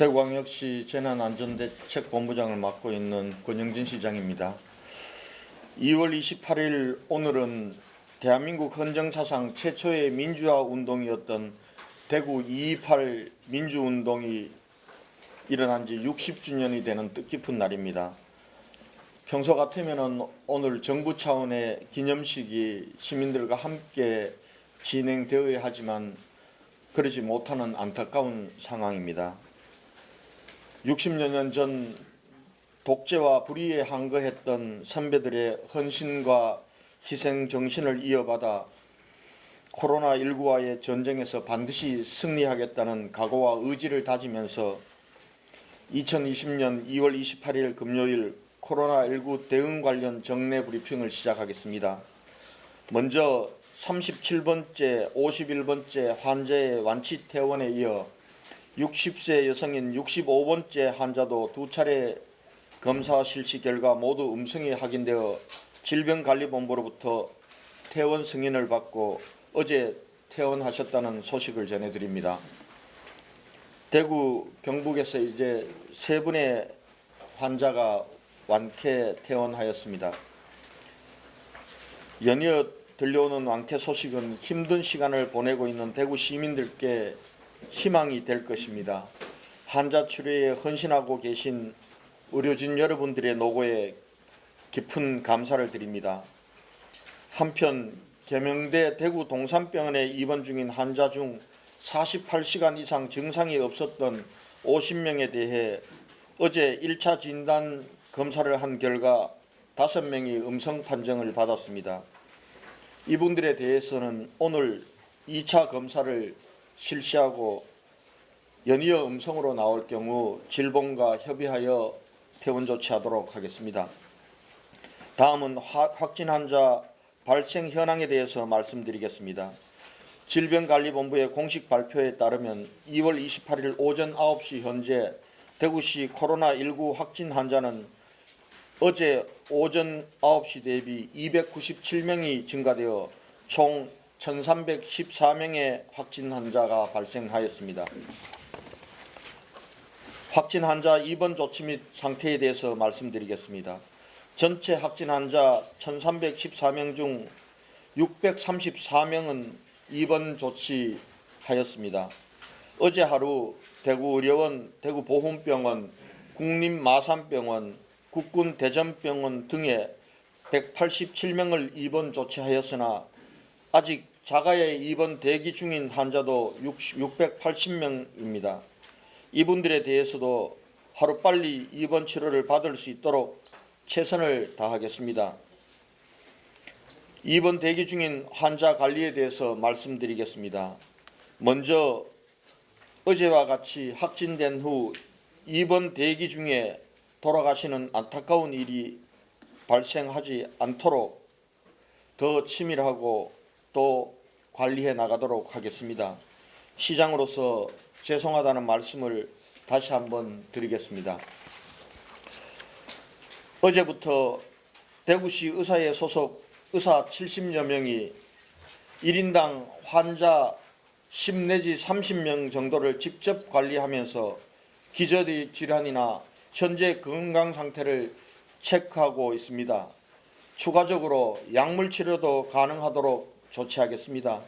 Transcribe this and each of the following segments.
대구광역시 재난안전대책본부장을 맡고 있는 권영진 시장입니다. 2월 28일 오늘은 대한민국 헌정사상 최초의 민주화 운동이었던 대구 2.28 민주운동이 일어난 지 60주년이 되는 뜻깊은 날입니다. 평소 같으면 오늘 정부 차원의 기념식이 시민들과 함께 진행되어야 하지만 그러지 못하는 안타까운 상황입니다. 60여 년 전 독재와 불의에 항거했던 선배들의 헌신과 희생 정신을 이어받아 코로나19와의 전쟁에서 반드시 승리하겠다는 각오와 의지를 다지면서 2020년 2월 28일 금요일 코로나19 대응 관련 정례 브리핑을 시작하겠습니다. 먼저 37번째, 51번째 환자의 완치 퇴원에 이어 60세 여성인 65번째 환자도 두 차례 검사 실시 결과 모두 음성이 확인되어 질병관리본부로부터 퇴원 승인을 받고 어제 퇴원하셨다는 소식을 전해드립니다. 대구 경북에서 이제 세 분의 환자가 완쾌 퇴원하였습니다. 연이어 들려오는 완쾌 소식은 힘든 시간을 보내고 있는 대구 시민들께 희망이 될 것입니다. 환자 치료에 헌신하고 계신 의료진 여러분들의 노고에 깊은 감사를 드립니다. 한편 계명대 대구 동산병원에 입원 중인 환자 중 48시간 이상 증상이 없었던 50명에 대해 어제 1차 진단 검사를 한 결과 5명이 음성 판정을 받았습니다. 이분들에 대해서는 오늘 2차 검사를 실시하고 연이어 음성으로 나올 경우 질본과 협의하여 퇴원 조치하도록 하겠습니다. 다음은 확진 환자 발생 현황에 대해서 말씀드리겠습니다. 질병관리본부의 공식 발표에 따르면 2월 28일 오전 9시 현재 대구시 코로나19 확진 환자는 어제 오전 9시 대비 297명이 증가되어 총 1,314명의 확진 환자가 발생하였습니다. 확진 환자 입원 조치 및 상태에 대해서 말씀드리겠습니다. 전체 확진 환자 1,314명 중 634명은 입원 조치하였습니다. 어제 하루 대구의료원, 대구보훈병원, 국립마산병원, 국군대전병원 등에 187명을 입원 조치하였으나 아직 자가에 입원 대기 중인 환자도 680명입니다. 이분들에 대해서도 하루빨리 입원 치료를 받을 수 있도록 최선을 다하겠습니다. 입원 대기 중인 환자 관리에 대해서 말씀드리겠습니다. 먼저 어제와 같이 확진된 후 입원 대기 중에 돌아가시는 안타까운 일이 발생하지 않도록 더 치밀하고 또 관리해 나가도록 하겠습니다. 시장으로서 죄송하다는 말씀을 다시 한번 드리겠습니다. 어제부터 대구시 의사회 소속 의사 70여 명이 1인당 환자 10 내지 30명 정도를 직접 관리하면서 기저귀 질환이나 현재 건강 상태를 체크하고 있습니다. 추가적으로 약물 치료도 가능하도록 조치하겠습니다.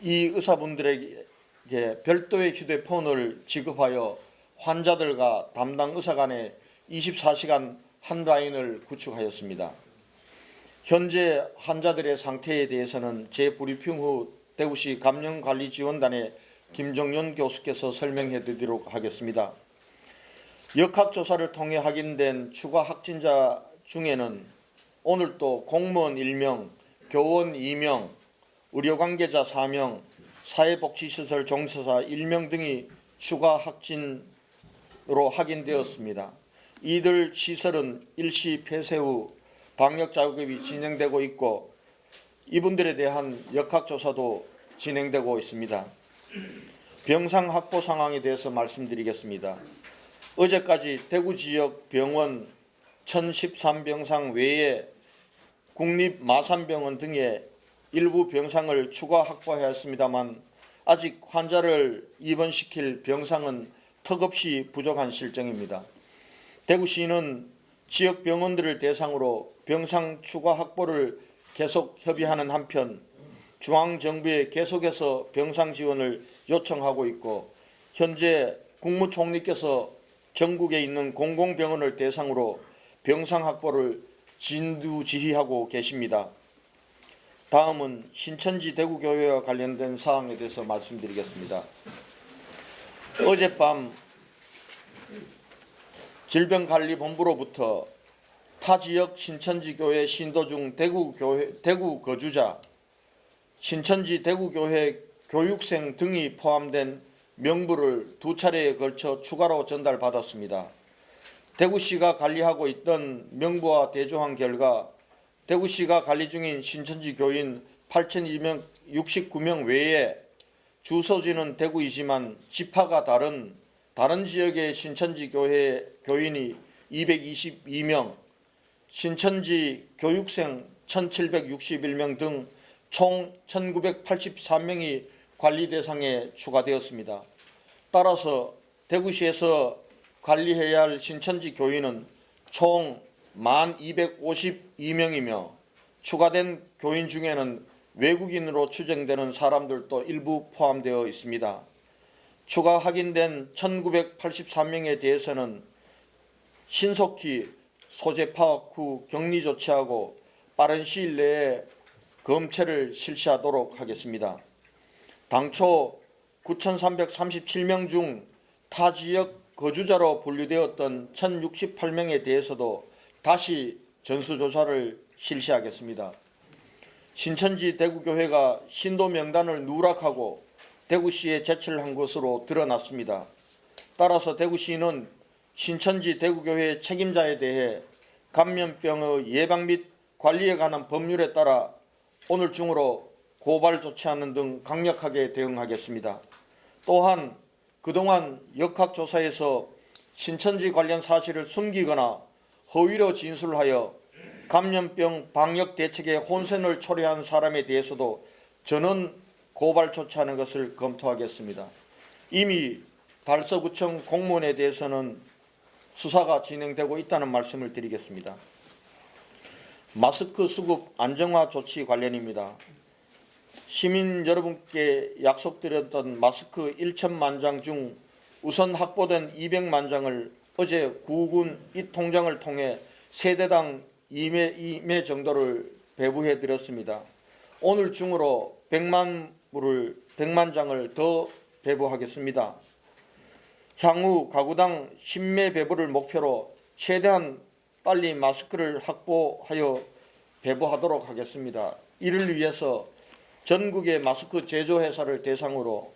이 의사분들에게 별도의 휴대폰을 지급하여 환자들과 담당 의사 간에 24시간 한 라인을 구축하였습니다. 현재 환자들의 상태에 대해서는 재브리핑 후 대구시 감염관리지원단의 김정윤 교수께서 설명해 드리도록 하겠습니다. 역학조사를 통해 확인된 추가 확진자 중에는 오늘 또 공무원 1명, 교원 2명, 의료관계자 4명, 사회복지시설 종사자 1명 등이 추가 확진으로 확인되었습니다. 이들 시설은 일시 폐쇄 후 방역 작업이 진행되고 있고 이분들에 대한 역학조사도 진행되고 있습니다. 병상 확보 상황에 대해서 말씀드리겠습니다. 어제까지 대구 지역 병원 1013병상 외에 국립마산병원 등의 일부 병상을 추가 확보하였습니다만 아직 환자를 입원시킬 병상은 턱없이 부족한 실정입니다. 대구시는 지역 병원들을 대상으로 병상 추가 확보를 계속 협의하는 한편 중앙정부에 계속해서 병상 지원을 요청하고 있고, 현재 국무총리께서 전국에 있는 공공병원을 대상으로 병상 확보를 진두지휘하고 계십니다. 다음은 신천지 대구교회와 관련된 사항에 대해서 말씀드리겠습니다. 어젯밤 질병관리본부로부터 타 지역 신천지교회 신도 중 대구 거주자, 신천지 대구교회 교육생 등이 포함된 명부를 2차례에 걸쳐 추가로 전달받았습니다. 대구시가 관리하고 있던 명부와 대조한 결과 대구시가 관리 중인 신천지 교인 8,269명 외에 주소지는 대구이지만 지파가 다른 지역의 신천지 교회 교인이 222명, 신천지 교육생 1,761명 등 총 1,983명이 관리 대상에 추가되었습니다. 따라서 대구시에서 관리해야 할 신천지 교인은 총 1,252명이며 추가된 교인 중에는 외국인으로 추정되는 사람들도 일부 포함되어 있습니다. 추가 확인된 1,983명에 대해서는 신속히 소재 파악 후 격리 조치하고 빠른 시일 내에 검체를 실시하도록 하겠습니다. 당초 9,337명 중 타 지역 거주자로 분류되었던 1,068명에 대해서도 다시 전수조사를 실시하겠습니다. 신천지 대구교회가 신도 명단을 누락하고 대구시에 제출한 것으로 드러났습니다. 따라서 대구시는 신천지 대구교회 책임자에 대해 감염병의 예방 및 관리에 관한 법률에 따라 오늘 중으로 고발 조치하는 등 강력하게 대응하겠습니다. 또한 그동안 역학조사에서 신천지 관련 사실을 숨기거나 허위로 진술하여 감염병 방역 대책에 혼선을 초래한 사람에 대해서도 전원 고발 조치하는 것을 검토하겠습니다. 이미 달서구청 공무원에 대해서는 수사가 진행되고 있다는 말씀을 드리겠습니다. 마스크 수급 안정화 조치 관련입니다. 시민 여러분께 약속드렸던 마스크 1천만 장 중 우선 확보된 200만 장을 어제 구군 이 통장을 통해 세대당 2매 정도를 배부해 드렸습니다. 오늘 중으로 100만 장을 더 배부하겠습니다. 향후 가구당 10매 배부를 목표로 최대한 빨리 마스크를 확보하여 배부하도록 하겠습니다. 이를 위해서 전국의 마스크 제조회사를 대상으로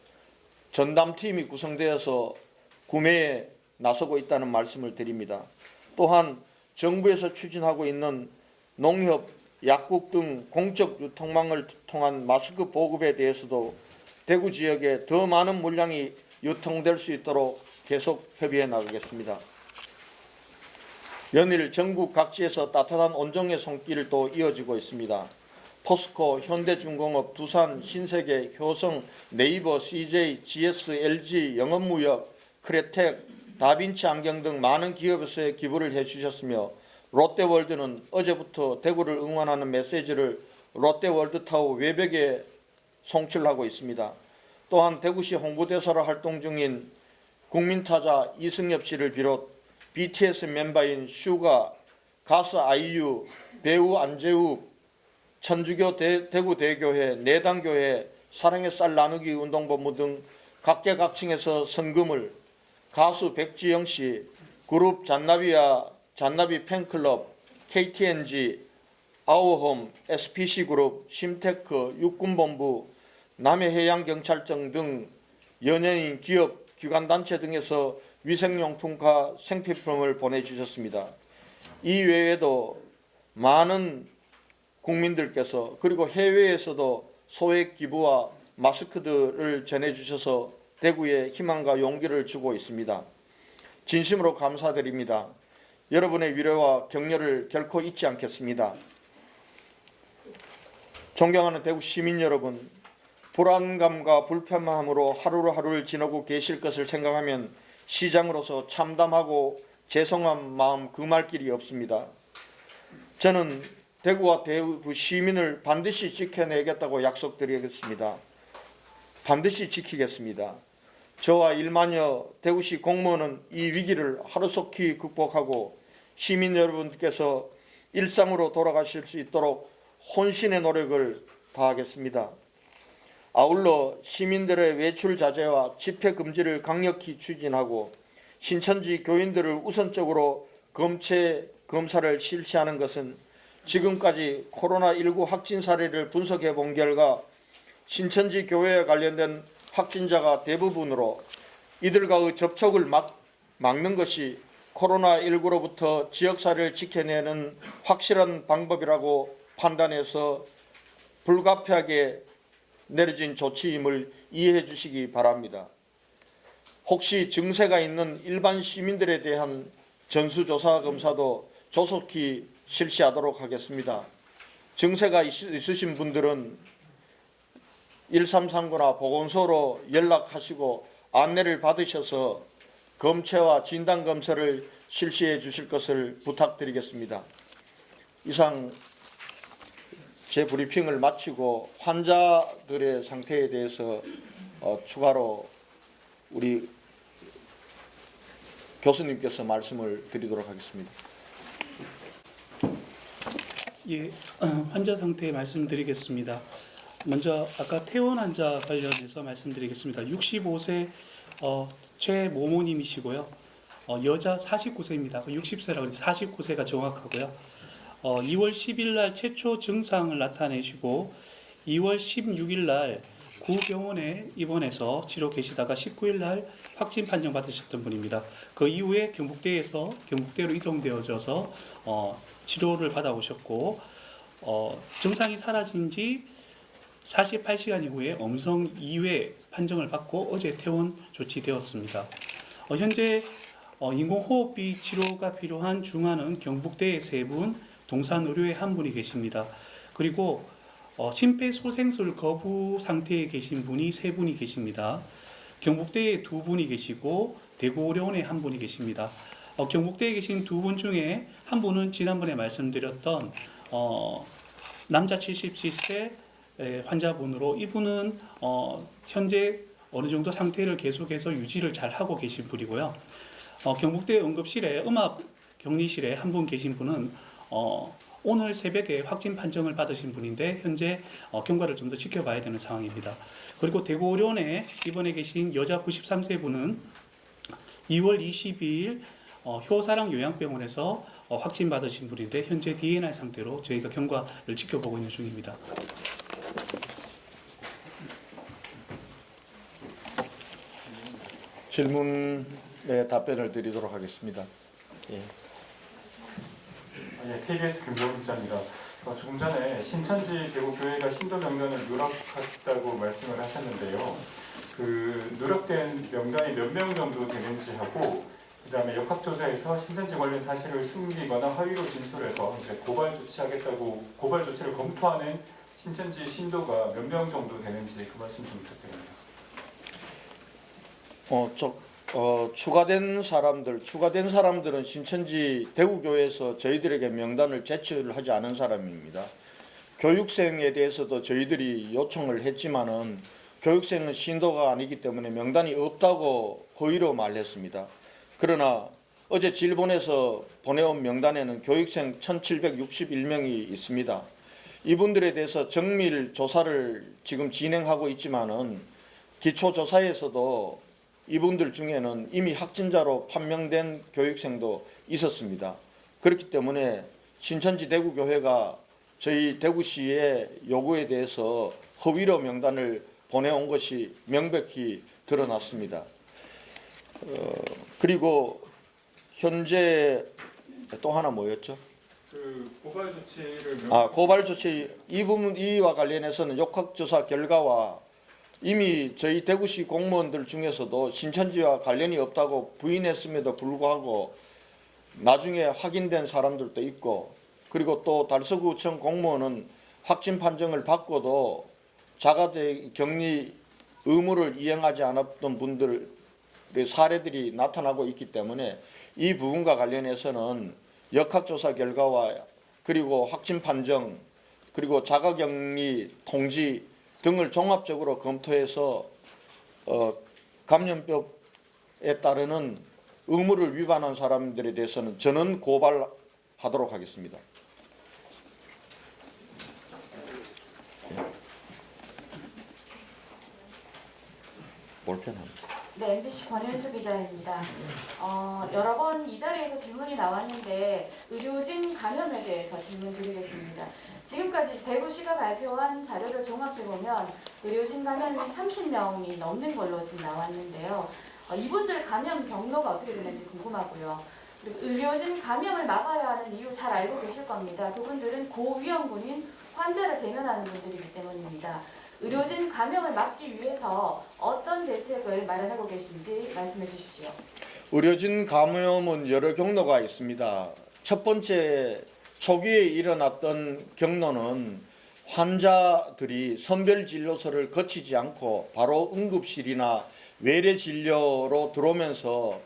전담팀이 구성되어서 구매에 나서고 있다는 말씀을 드립니다. 또한 정부에서 추진하고 있는 농협, 약국 등 공적 유통망을 통한 마스크 보급에 대해서도 대구 지역에 더 많은 물량이 유통될 수 있도록 계속 협의해 나가겠습니다. 연일 전국 각지에서 따뜻한 온정의 손길이 또 이어지고 있습니다. 포스코, 현대중공업, 두산, 신세계, 효성, 네이버, CJ, GS, LG, 영업무역, 크레텍, 다빈치 안경 등 많은 기업에서의 기부를 해주셨으며 롯데월드는 어제부터 대구를 응원하는 메시지를 롯데월드타워 외벽에 송출하고 있습니다. 또한 대구시 홍보대사로 활동 중인 국민타자 이승엽 씨를 비롯 BTS 멤버인 슈가, 가수 아이유, 배우 안재욱, 천주교 대구대교회, 내당교회, 사랑의 쌀 나누기 운동본부 등 각계각층에서 성금을, 가수 백지영 씨, 그룹 잔나비와 잔나비 팬클럽, KTNG, 아우홈, SPC그룹, 심테크, 육군본부, 남해해양경찰청 등 연예인, 기업, 기관단체 등에서 위생용품과 생필품을 보내주셨습니다. 이 외에도 많은 국민들께서 그리고 해외에서도 소액 기부와 마스크들을 전해주셔서 대구에 희망과 용기를 주고 있습니다. 진심으로 감사드립니다. 여러분의 위로와 격려를 결코 잊지 않겠습니다. 존경하는 대구 시민 여러분, 불안감과 불편함으로 하루를 지나고 계실 것을 생각하면 시장으로서 참담하고 죄송한 마음 금할 길이 없습니다. 저는 대구와 대구 시민을 반드시 지켜내겠다고 약속드리겠습니다. 반드시 지키겠습니다. 저와 1만여 대구시 공무원은 이 위기를 하루속히 극복하고 시민 여러분께서 일상으로 돌아가실 수 있도록 혼신의 노력을 다하겠습니다. 아울러 시민들의 외출 자제와 집회 금지를 강력히 추진하고 신천지 교인들을 우선적으로 검사를 실시하는 것은 지금까지 코로나19 확진 사례를 분석해 본 결과 신천지 교회에 관련된 확진자가 대부분으로 이들과의 접촉을 막는 것이 코로나19로부터 지역사회를 지켜내는 확실한 방법이라고 판단해서 불가피하게 내려진 조치임을 이해해 주시기 바랍니다. 혹시 증세가 있는 일반 시민들에 대한 전수조사 검사도 조속히 실시하도록 하겠습니다. 증세가 있으신 분들은 1339나 보건소로 연락하시고 안내를 받으셔서 검체와 진단검사를 실시해 주실 것을 부탁드리겠습니다. 이상 제 브리핑을 마치고 환자들의 상태에 대해서 추가로 우리 교수님께서 말씀을 드리도록 하겠습니다. 예, 환자 상태 말씀드리겠습니다. 먼저 아까 퇴원 환자 관련해서 말씀드리겠습니다. 65세 최모모님이시고요. 여자 49세입니다. 60세라고 해서 49세가 정확하고요. 2월 10일 날 최초 증상을 나타내시고 2월 16일 날 구병원에 입원해서 치료 계시다가 19일 날 확진 판정 받으셨던 분입니다. 그 이후에 경북대로 이송되어져서 치료를 받아오셨고 증상이 사라진 지 48시간 이후에 음성 2회 판정을 받고 어제 퇴원 조치되었습니다. 현재 인공호흡기 치료가 필요한 중환은 경북대에 3분, 동산의료에 1분이 계십니다. 그리고 심폐소생술 거부 상태에 계신 분이 3분이 계십니다. 경북대에 2분이 계시고 대구의료원에 1분이 계십니다. 경북대에 계신 2분 중에 한 분은 지난번에 말씀드렸던 남자 77세 환자분으로 이분은 현재 어느 정도 상태를 계속해서 유지를 잘 하고 계신 분이고요. 경북대 응급실에 음압 격리실에 한 분 계신 분은 오늘 새벽에 확진 판정을 받으신 분인데 현재 경과를 좀 더 지켜봐야 되는 상황입니다. 그리고 대구의료원에 입원해 계신 여자 93세 분은 2월 22일 효사랑 요양병원에서 확진 받으신 분인데 현재 DNR 상태로 저희가 경과를 지켜보고 있는 중입니다. 질문에 답변을 드리도록 하겠습니다. 예. KBS 김정우 기자입니다. 조금 전에 신천지 대구교회가 신도 명단을 누락했다고 말씀을 하셨는데요. 그 누락된 명단이 몇 명 정도 되는지 하고, 그다음에 역학조사에서 신천지 관련 사실을 숨기거나 허위로 진술해서 이제 고발 조치를 검토하는 신천지 신도가 몇 명 정도 되는지 그 말씀 좀 부탁드립니다. 추가된 사람들은 신천지 대구교회에서 저희들에게 명단을 제출하지 않은 사람입니다. 교육생에 대해서도 저희들이 요청을 했지만은 교육생은 신도가 아니기 때문에 명단이 없다고 허위로 말했습니다. 그러나 어제 질본에서 보내온 명단에는 교육생 1761명이 있습니다. 이분들에 대해서 정밀 조사를 지금 진행하고 있지만은 기초조사에서도 이분들 중에는 이미 확진자로 판명된 교육생도 있었습니다. 그렇기 때문에 신천지 대구교회가 저희 대구시의 요구에 대해서 허위로 명단을 보내온 것이 명백히 드러났습니다. 그리고 현재 또 하나 뭐였죠? 고발 조치를 고발 조치 이와 관련해서는 역학조사 결과와 이미 저희 대구시 공무원들 중에서도 신천지와 관련이 없다고 부인했음에도 불구하고 나중에 확인된 사람들도 있고, 그리고 또 달서구청 공무원은 확진 판정을 받고도 자가격리 의무를 이행하지 않았던 분들 사례들이 나타나고 있기 때문에 이 부분과 관련해서는 역학조사 결과와 그리고 확진 판정 그리고 자가격리 통지 등을 종합적으로 검토해서 감염병에 따르는 의무를 위반한 사람들에 대해서는 전원 고발하도록 하겠습니다. 볼펜합니다. 네, MBC 권현수 기자입니다. 여러 번 이 자리에서 질문이 나왔는데 의료진 감염에 대해서 질문 드리겠습니다. 지금까지 대구시가 발표한 자료를 종합해보면 의료진 감염이 30명이 넘는 걸로 지금 나왔는데요. 이분들 감염 경로가 어떻게 되는지 궁금하고요. 그리고 의료진 감염을 막아야 하는 이유 잘 알고 계실 겁니다. 그분들은 고위험군인 환자를 대면하는 분들이기 때문입니다. 의료진 감염을 막기 위해서 어떤 대책을 마련하고 계신지 말씀해 주십시오. 의료진 감염은 여러 경로가 있습니다. 첫 번째 초기에 일어났던 경로는 환자들이 선별진료소를 거치지 않고 바로 응급실이나 외래진료로 들어오면서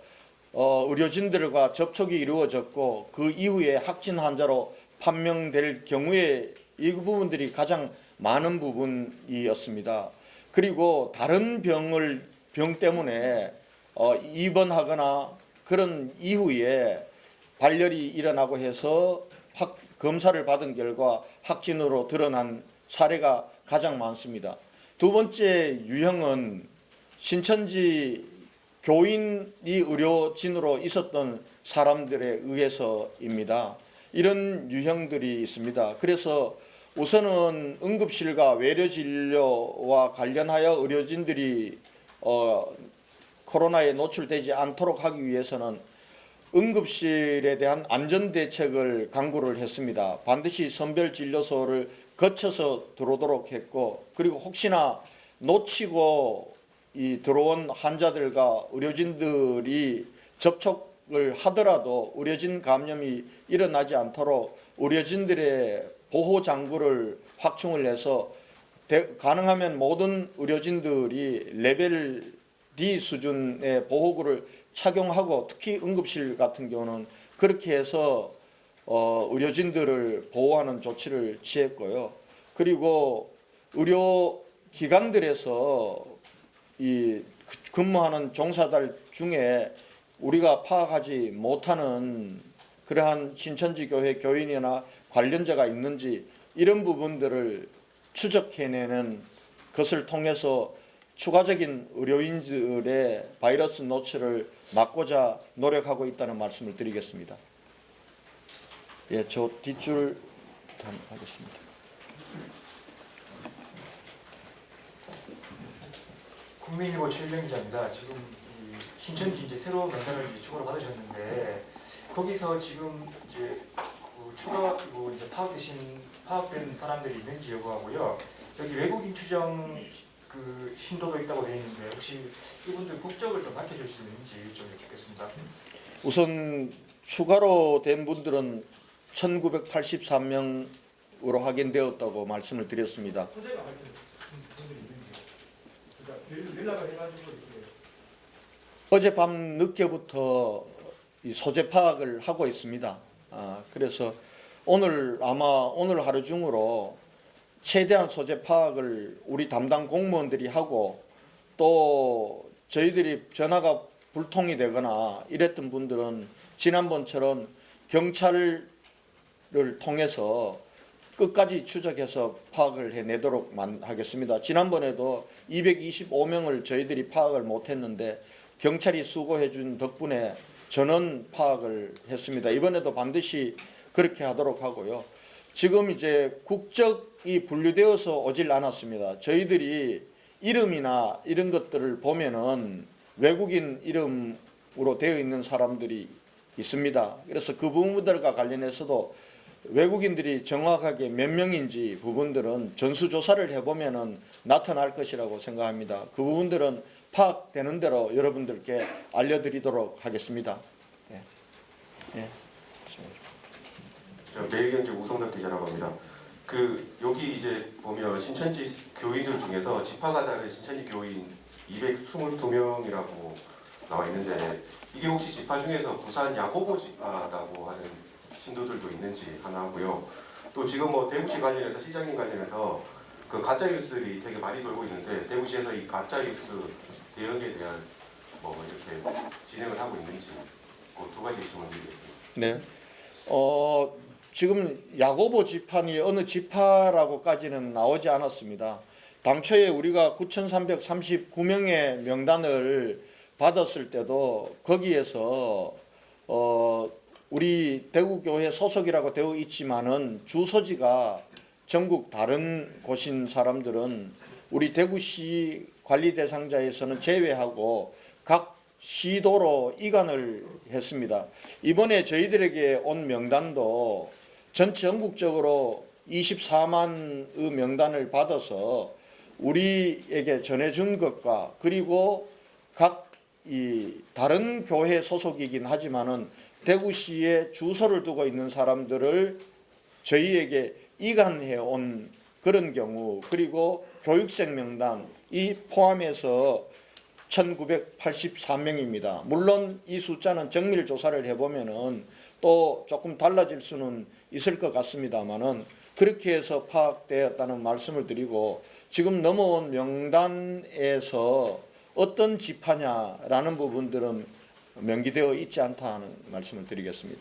의료진들과 접촉이 이루어졌고 그 이후에 확진 환자로 판명될 경우에 이 부분들이 가장 많은 부분이었습니다. 그리고 다른 병 때문에 입원하거나 그런 이후에 발열이 일어나고 해서 검사를 받은 결과 확진으로 드러난 사례가 가장 많습니다. 두 번째 유형은 신천지 교인이 의료진으로 있었던 사람들에 의해서입니다. 이런 유형들이 있습니다. 그래서 우선은 응급실과 외래진료와 관련하여 의료진들이 코로나에 노출되지 않도록 하기 위해서는 응급실에 대한 안전대책을 강구를 했습니다. 반드시 선별진료소를 거쳐서 들어오도록 했고 그리고 혹시나 놓치고 들어온 환자들과 의료진들이 접촉을 하더라도 의료진 감염이 일어나지 않도록 의료진들의 보호 장구를 확충을 해서 가능하면 모든 의료진들이 레벨 D 수준의 보호구를 착용하고 특히 응급실 같은 경우는 그렇게 해서 의료진들을 보호하는 조치를 취했고요. 그리고 의료기관들에서 이 근무하는 종사들 중에 우리가 파악하지 못하는 그러한 신천지 교회 교인이나 관련자가 있는지 이런 부분들을 추적해내는 것을 통해서 추가적인 의료인들의 바이러스 노출을 막고자 노력하고 있다는 말씀을 드리겠습니다. 예, 저 뒷줄 하겠습니다. 국민일보 최유경 기자입니다. 지금 이 신천지 이제 새로 명단을 이제 추가로 받으셨는데 거기서 지금 이제 추가 이제 파악된 사람들이 있는지 여부하고요. 여기 외국인 추정 그 신도도 있다고 되어 있는데 혹시 이분들 국적을 좀 밝혀줄 수 있는지 좀 여쭙겠습니다. 우선 추가로 된 분들은 1983명으로 확인되었다고 말씀을 드렸습니다. 어젯밤 늦게부터 이 소재 파악을 하고 있습니다. 그래서 오늘 하루 중으로 최대한 소재 파악을 우리 담당 공무원들이 하고 또 저희들이 전화가 불통이 되거나 이랬던 분들은 지난번처럼 경찰을 통해서 끝까지 추적해서 파악을 해내도록 하겠습니다. 지난번에도 225명을 저희들이 파악을 못했는데 경찰이 수고해 준 덕분에 전원 파악을 했습니다. 이번에도 반드시 그렇게 하도록 하고요. 지금 이제 국적이 분류되어서 오질 않았습니다. 저희들이 이름이나 이런 것들을 보면은 외국인 이름으로 되어 있는 사람들이 있습니다. 그래서 그 부분들과 관련해서도 외국인들이 정확하게 몇 명인지 부분들은 전수조사를 해보면은 나타날 것이라고 생각합니다. 그 부분들은 파악되는 대로 여러분들께 알려드리도록 하겠습니다. 예. 예. 매일경제 우성덕 기자라고 합니다. 여기 이제 보면 신천지 교인들 중에서 지파가 다른 신천지 교인 222명이라고 나와 있는데 이게 혹시 지파 중에서 부산 야고보 지파라고 하는 신도들도 있는지 하나 하고요. 또 지금 뭐 대구시 관련해서 시장님 관련해서 그 가짜 뉴스들이 되게 많이 돌고 있는데 대구시에서 이 가짜 뉴스 대응에 대한 뭐 이렇게 진행을 하고 있는지 그 두 가지 질문 드리겠습니다. 네. 지금 야고보 지판이 어느 지파라고까지는 나오지 않았습니다. 당초에 우리가 9,339명의 명단을 받았을 때도 거기에서 우리 대구교회 소속이라고 되어 있지만은 주소지가 전국 다른 곳인 사람들은 우리 대구시 관리 대상자에서는 제외하고 각 시도로 이관을 했습니다. 이번에 저희들에게 온 명단도 전국적으로 24만의 명단을 받아서 우리에게 전해준 것과 그리고 각 이 다른 교회 소속이긴 하지만은 대구시에 주소를 두고 있는 사람들을 저희에게 이관해 온 그런 경우, 그리고 교육생 명단이 포함해서 1984명입니다. 물론 이 숫자는 정밀 조사를 해보면은 또 조금 달라질 수는 있을 것 같습니다만은 그렇게 해서 파악되었다는 말씀을 드리고, 지금 넘어온 명단에서 어떤 지파냐라는 부분들은 명기되어 있지 않다는 말씀을 드리겠습니다.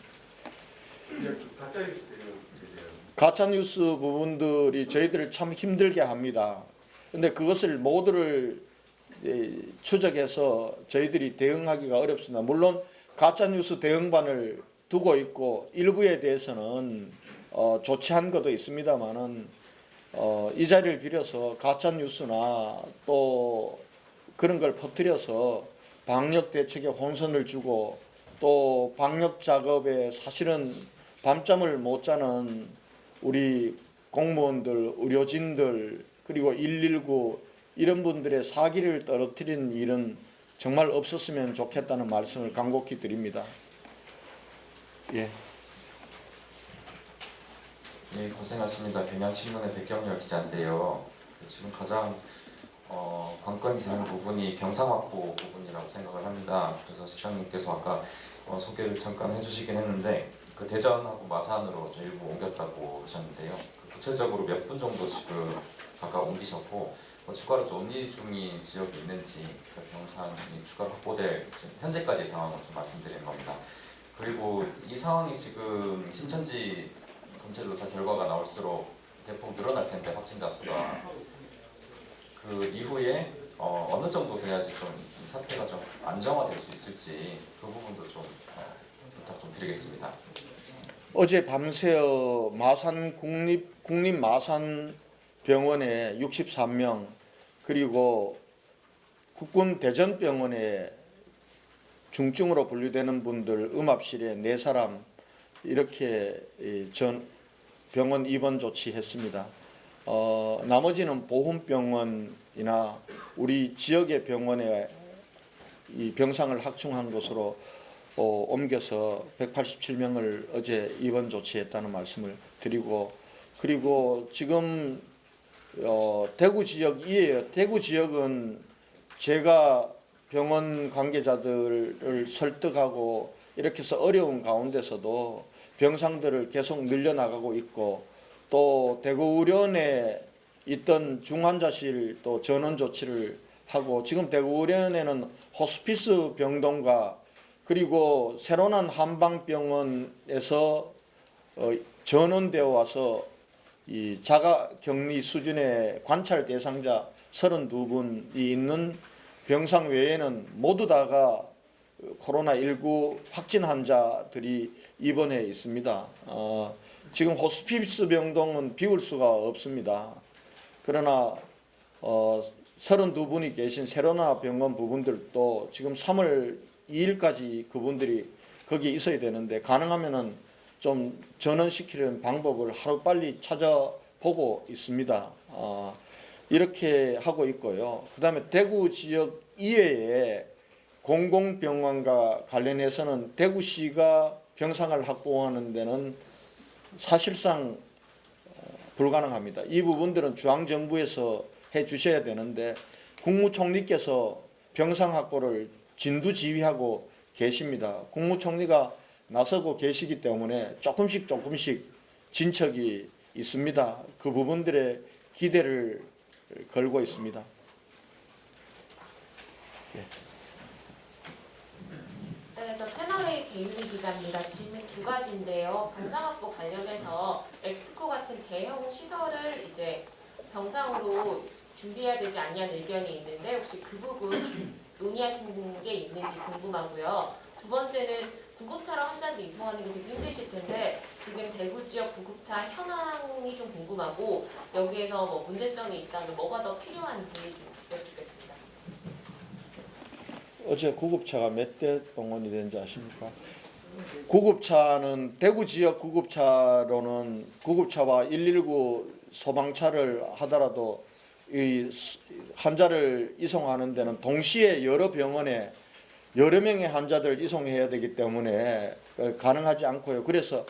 가짜뉴스 부분들이 저희들을 참 힘들게 합니다. 근데 그것을 모두를 추적해서 저희들이 대응하기가 어렵습니다. 물론 가짜뉴스 대응반을 두고 있고 일부에 대해서는 조치한 것도 있습니다만은 이 자리를 빌어서 가짜뉴스나 또 그런 걸 퍼뜨려서 방역 대책에 혼선을 주고 또 방역 작업에 사실은 밤잠을 못 자는 우리 공무원들, 의료진들, 그리고 119 이런 분들의 사기를 떨어뜨리는 일은 정말 없었으면 좋겠다는 말씀을 간곡히 드립니다. 예. 네, 고생하십니다. 경향신문의 백경렬 기자인데요. 지금 가장 관건이 되는 부분이 병상 확보 부분이라고 생각을 합니다. 그래서 시장님께서 아까 소개를 잠깐 해주시긴 했는데 그 대전하고 마산으로 좀 일부 옮겼다고 하셨는데요. 구체적으로 몇 분 정도 지금 각각 옮기셨고 추가로 좀 논의 중인 지역이 있는지 그 병상이 추가로 확보될 현재까지 상황을 좀 말씀드리는 겁니다. 그리고 이 상황이 지금 신천지 검찰조사 결과가 나올수록 대폭 늘어날 텐데 확진자 수가 그 이후에 어느 정도 돼야지 좀 이 사태가 좀 안정화될 수 있을지 그 부분도 좀 부탁 좀 드리겠습니다. 어제 밤새어 마산 국립 마산 병원에 63명, 그리고 국군 대전병원에 중증으로 분류되는 분들 음압실에 4사람 이렇게 전 병원 입원 조치했습니다. 나머지는 보훈병원이나 우리 지역의 병원에 이 병상을 확충한 것으로 옮겨서 187명을 어제 입원 조치했다는 말씀을 드리고, 그리고 지금 대구 지역이에요. 대구 지역은 제가 병원 관계자들을 설득하고 이렇게 해서 어려운 가운데서도 병상들을 계속 늘려나가고 있고, 또 대구의료원에 있던 중환자실 또 전원 조치를 하고, 지금 대구의료원에는 호스피스 병동과 그리고 새로 난 한방병원에서 전원되어 와서 이 자가격리 수준의 관찰 대상자 32분이 있는 병상 외에는 모두 다가 코로나19 확진 환자들이 입원해 있습니다. 지금 호스피스 병동은 비울 수가 없습니다. 그러나 32분이 계신 세로나 병원 부분들도 지금 3월 2일까지 그분들이 거기에 있어야 되는데, 가능하면은 좀 전원시키는 방법을 하루빨리 찾아보고 있습니다. 이렇게 하고 있고요. 그 다음에 대구 지역 이외에 공공병원과 관련해서는 대구시가 병상을 확보하는 데는 사실상 불가능합니다. 이 부분들은 중앙정부에서 해 주셔야 되는데, 국무총리께서 병상 확보를 진두지휘하고 계십니다. 국무총리가 나서고 계시기 때문에 조금씩 진척이 있습니다. 그 부분들에 기대를 걸고 있습니다. 네, 저 채널A 배윤희 기자입니다. 질문 두 가지인데요. 병상 확보 관련해서 엑스코 같은 대형 시설을 이제 병상으로 준비해야 되지 않냐는 의견이 있는데 혹시 그 부분 논의하시는 게 있는지 궁금하고요. 두 번째는 구급차로 환자들 이송하는 게 되게 힘드실 텐데 지금 대구 지역 구급차 현황이 좀 궁금하고 여기에서 뭐 문제점이 있다면 뭐가 더 필요한지 좀 여쭙겠습니다. 어제 구급차가 몇 대 동원이 되는지 아십니까? 구급차는 대구 지역 구급차로는 구급차와 119 소방차를 하더라도 이 환자를 이송하는 데는 동시에 여러 병원에 여러 명의 환자들을 이송해야 되기 때문에 가능하지 않고요. 그래서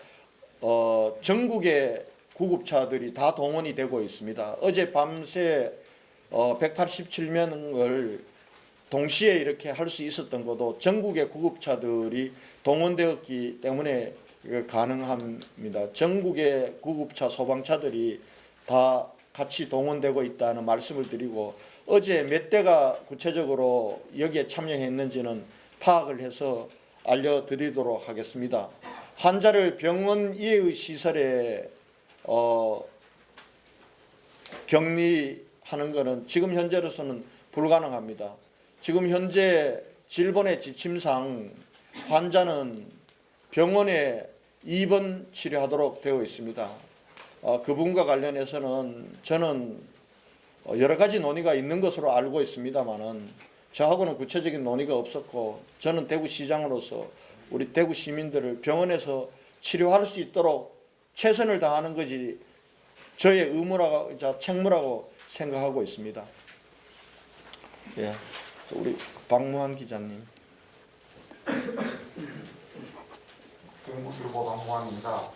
전국의 구급차들이 다 동원이 되고 있습니다. 어제 밤새 187명을 동시에 이렇게 할 수 있었던 것도 전국의 구급차들이 동원되었기 때문에 가능합니다. 전국의 구급차 소방차들이 다 같이 동원되고 있다는 말씀을 드리고 어제 몇 대가 구체적으로 여기에 참여했는지는 파악을 해서 알려드리도록 하겠습니다. 환자를 병원 이외의 시설에 격리하는 것은 지금 현재로서는 불가능합니다. 지금 현재 질본의 지침상 환자는 병원에 2번 치료하도록 되어 있습니다. 그분과 관련해서는 저는 여러 가지 논의가 있는 것으로 알고 있습니다만은 저하고는 구체적인 논의가 없었고 저는 대구시장으로서 우리 대구 시민들을 병원에서 치료할 수 있도록 최선을 다하는 것이 저의 의무라고 책무라고 생각하고 있습니다. 예, 우리 박무환 기자님. 경북일보 박무환입니다.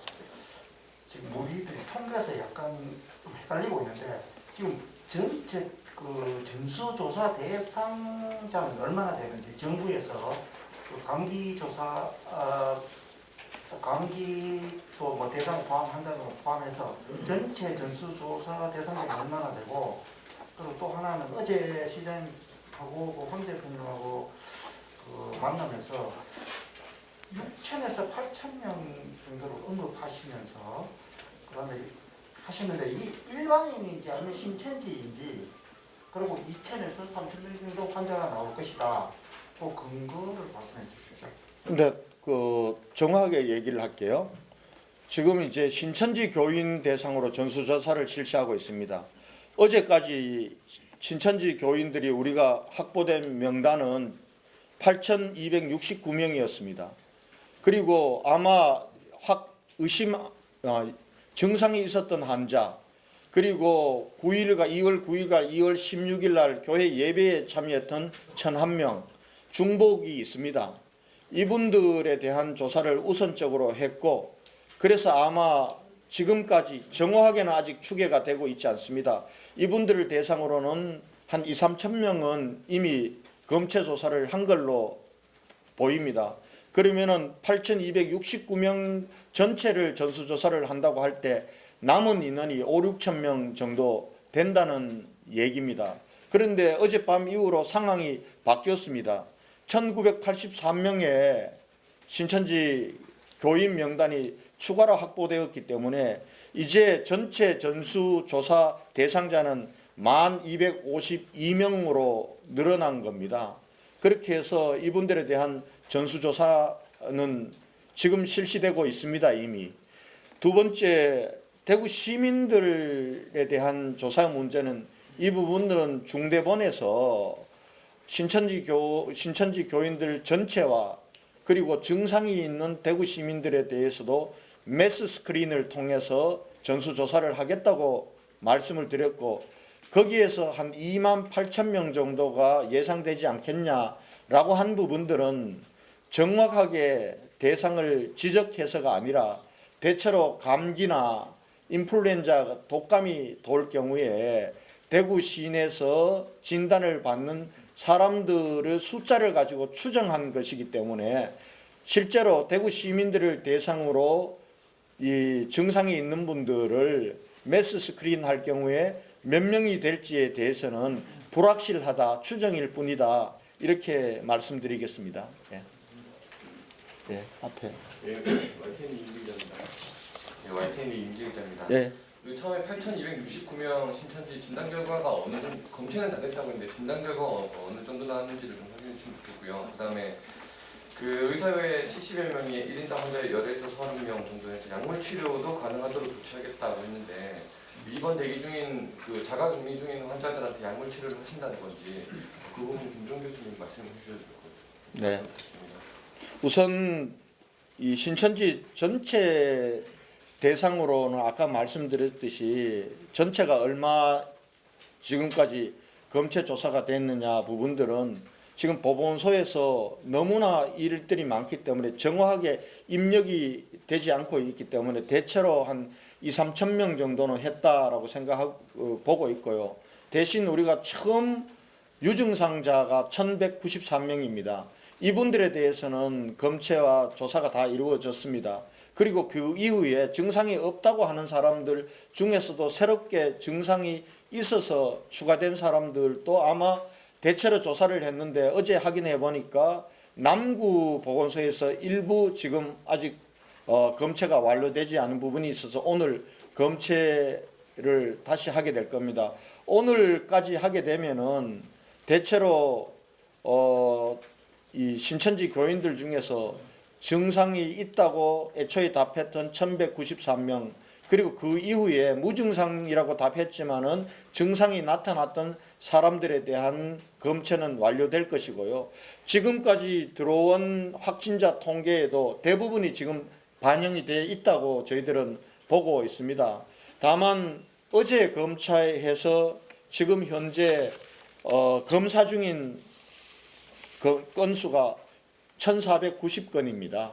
지금 우리들이 통계에서 약간 좀 헷갈리고 있는데 지금 전체 그 전수조사 대상자는 얼마나 되는지 정부에서 그 감기조사 감기도 뭐 대상에 포함한다는 걸 포함해서 전체 전수조사 대상자가 얼마나 되고 그리고 또 하나는 어제 시장하고 그 황 대표님하고 그 만나면서 6천에서 8천 명 정도로 언급하시면서 그다음에 하시는데 이 일반인인지 아니면 신천지인지 그리고 2천에서 3천 명 정도 환자가 나올 것이다. 그 근거를 말씀해 주시죠. 근데 정확하게 얘기를 할게요. 지금 이제 신천지 교인 대상으로 전수조사를 실시하고 있습니다. 어제까지 신천지 교인들이 우리가 확보된 명단은 8,269명이었습니다. 그리고 아마 증상이 있었던 환자 그리고 2월 9일과 2월 16일 날 교회 예배에 참여했던 1,001명 중복이 있습니다. 이분들에 대한 조사를 우선적으로 했고 그래서 아마 지금까지 정확하게는 아직 추계가 되고 있지 않습니다. 이분들을 대상으로는 한 2, 3천 명은 이미 검체 조사를 한 걸로 보입니다. 그러면은 8,269명 전체를 전수조사를 한다고 할 때 남은 인원이 5, 6천 명 정도 된다는 얘기입니다. 그런데 어젯밤 이후로 상황이 바뀌었습니다. 1983명의 신천지 교인 명단이 추가로 확보되었기 때문에 이제 전체 전수조사 대상자는 1252명으로 늘어난 겁니다. 그렇게 해서 이분들에 대한 전수조사는 지금 실시되고 있습니다. 이미. 두 번째, 대구 시민들에 대한 조사 문제는 이 부분들은 중대본에서 신천지 교인들 전체와 그리고 증상이 있는 대구 시민들에 대해서도 매스 스크린을 통해서 전수조사를 하겠다고 말씀을 드렸고 거기에서 한 2만 8천 명 정도가 예상되지 않겠냐라고 한 부분들은 정확하게 대상을 지적해서가 아니라 대체로 감기나 인플루엔자 독감이 돌 경우에 대구 시내에서 진단을 받는 사람들의 숫자를 가지고 추정한 것이기 때문에 실제로 대구 시민들을 대상으로 이 증상이 있는 분들을 매스 스크린 할 경우에 몇 명이 될지에 대해서는 불확실하다, 추정일 뿐이다, 이렇게 말씀드리겠습니다. 예. 예, 앞에. 예, YTN 임기자입니다. 예, YTN 임기자입니다. 예. 처음에 8,269명 신천지 진단 결과가 어느 정도, 검체는 다 됐다고 했는데 진단 결과가 어느 정도 나왔는지를 좀 확인해 주시면 좋겠고요. 그다음에 그 의사회 70여 명이 1인당 환자 10에서 30명 정도 해서 약물 치료도 가능하도록 조치하겠다고 했는데 이번 대기 중인 그 자가격리 중인 환자들한테 약물 치료를 하신다는 건지 그 부분 김종 교수님 말씀해 주셔야 될 것 같아요. 네. 우선 이 신천지 전체 대상으로는 아까 말씀드렸듯이 전체가 얼마 지금까지 검체 조사가 됐느냐 부분들은 지금 보건소에서 너무나 일들이 많기 때문에 정확하게 입력이 되지 않고 있기 때문에 대체로 한 2~3천 명 정도는 했다라고 생각하고 보고 있고요. 대신 우리가 처음 유증상자가 1,193명입니다. 이분들에 대해서는 검체와 조사가 다 이루어졌습니다. 그리고 그 이후에 증상이 없다고 하는 사람들 중에서도 새롭게 증상이 있어서 추가된 사람들도 아마 대체로 조사를 했는데 어제 확인해 보니까 남구 보건소에서 일부 지금 아직 검체가 완료되지 않은 부분이 있어서 오늘 검체를 다시 하게 될 겁니다. 오늘까지 하게 되면은 대체로 이 신천지 교인들 중에서 증상이 있다고 애초에 답했던 1,193명, 그리고 그 이후에 무증상이라고 답했지만은 증상이 나타났던 사람들에 대한 검체는 완료될 것이고요. 지금까지 들어온 확진자 통계에도 대부분이 지금 반영이 되어 있다고 저희들은 보고 있습니다. 다만 어제 검찰에서 지금 현재 검사 중인 그 건수가 1,490건입니다.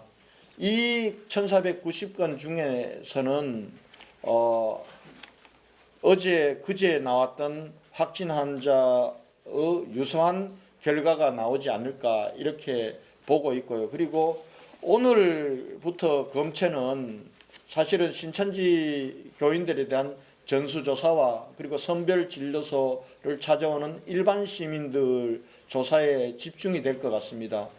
이 1,490건 중에서는 어제 그제 나왔던 확진 환자의 유사한 결과가 나오지 않을까 이렇게 보고 있고요. 그리고 오늘부터 검체는 사실은 신천지 교인들에 대한 전수조사와 그리고 선별진료소를 찾아오는 일반 시민들 조사에 집중이 될 것 같습니다.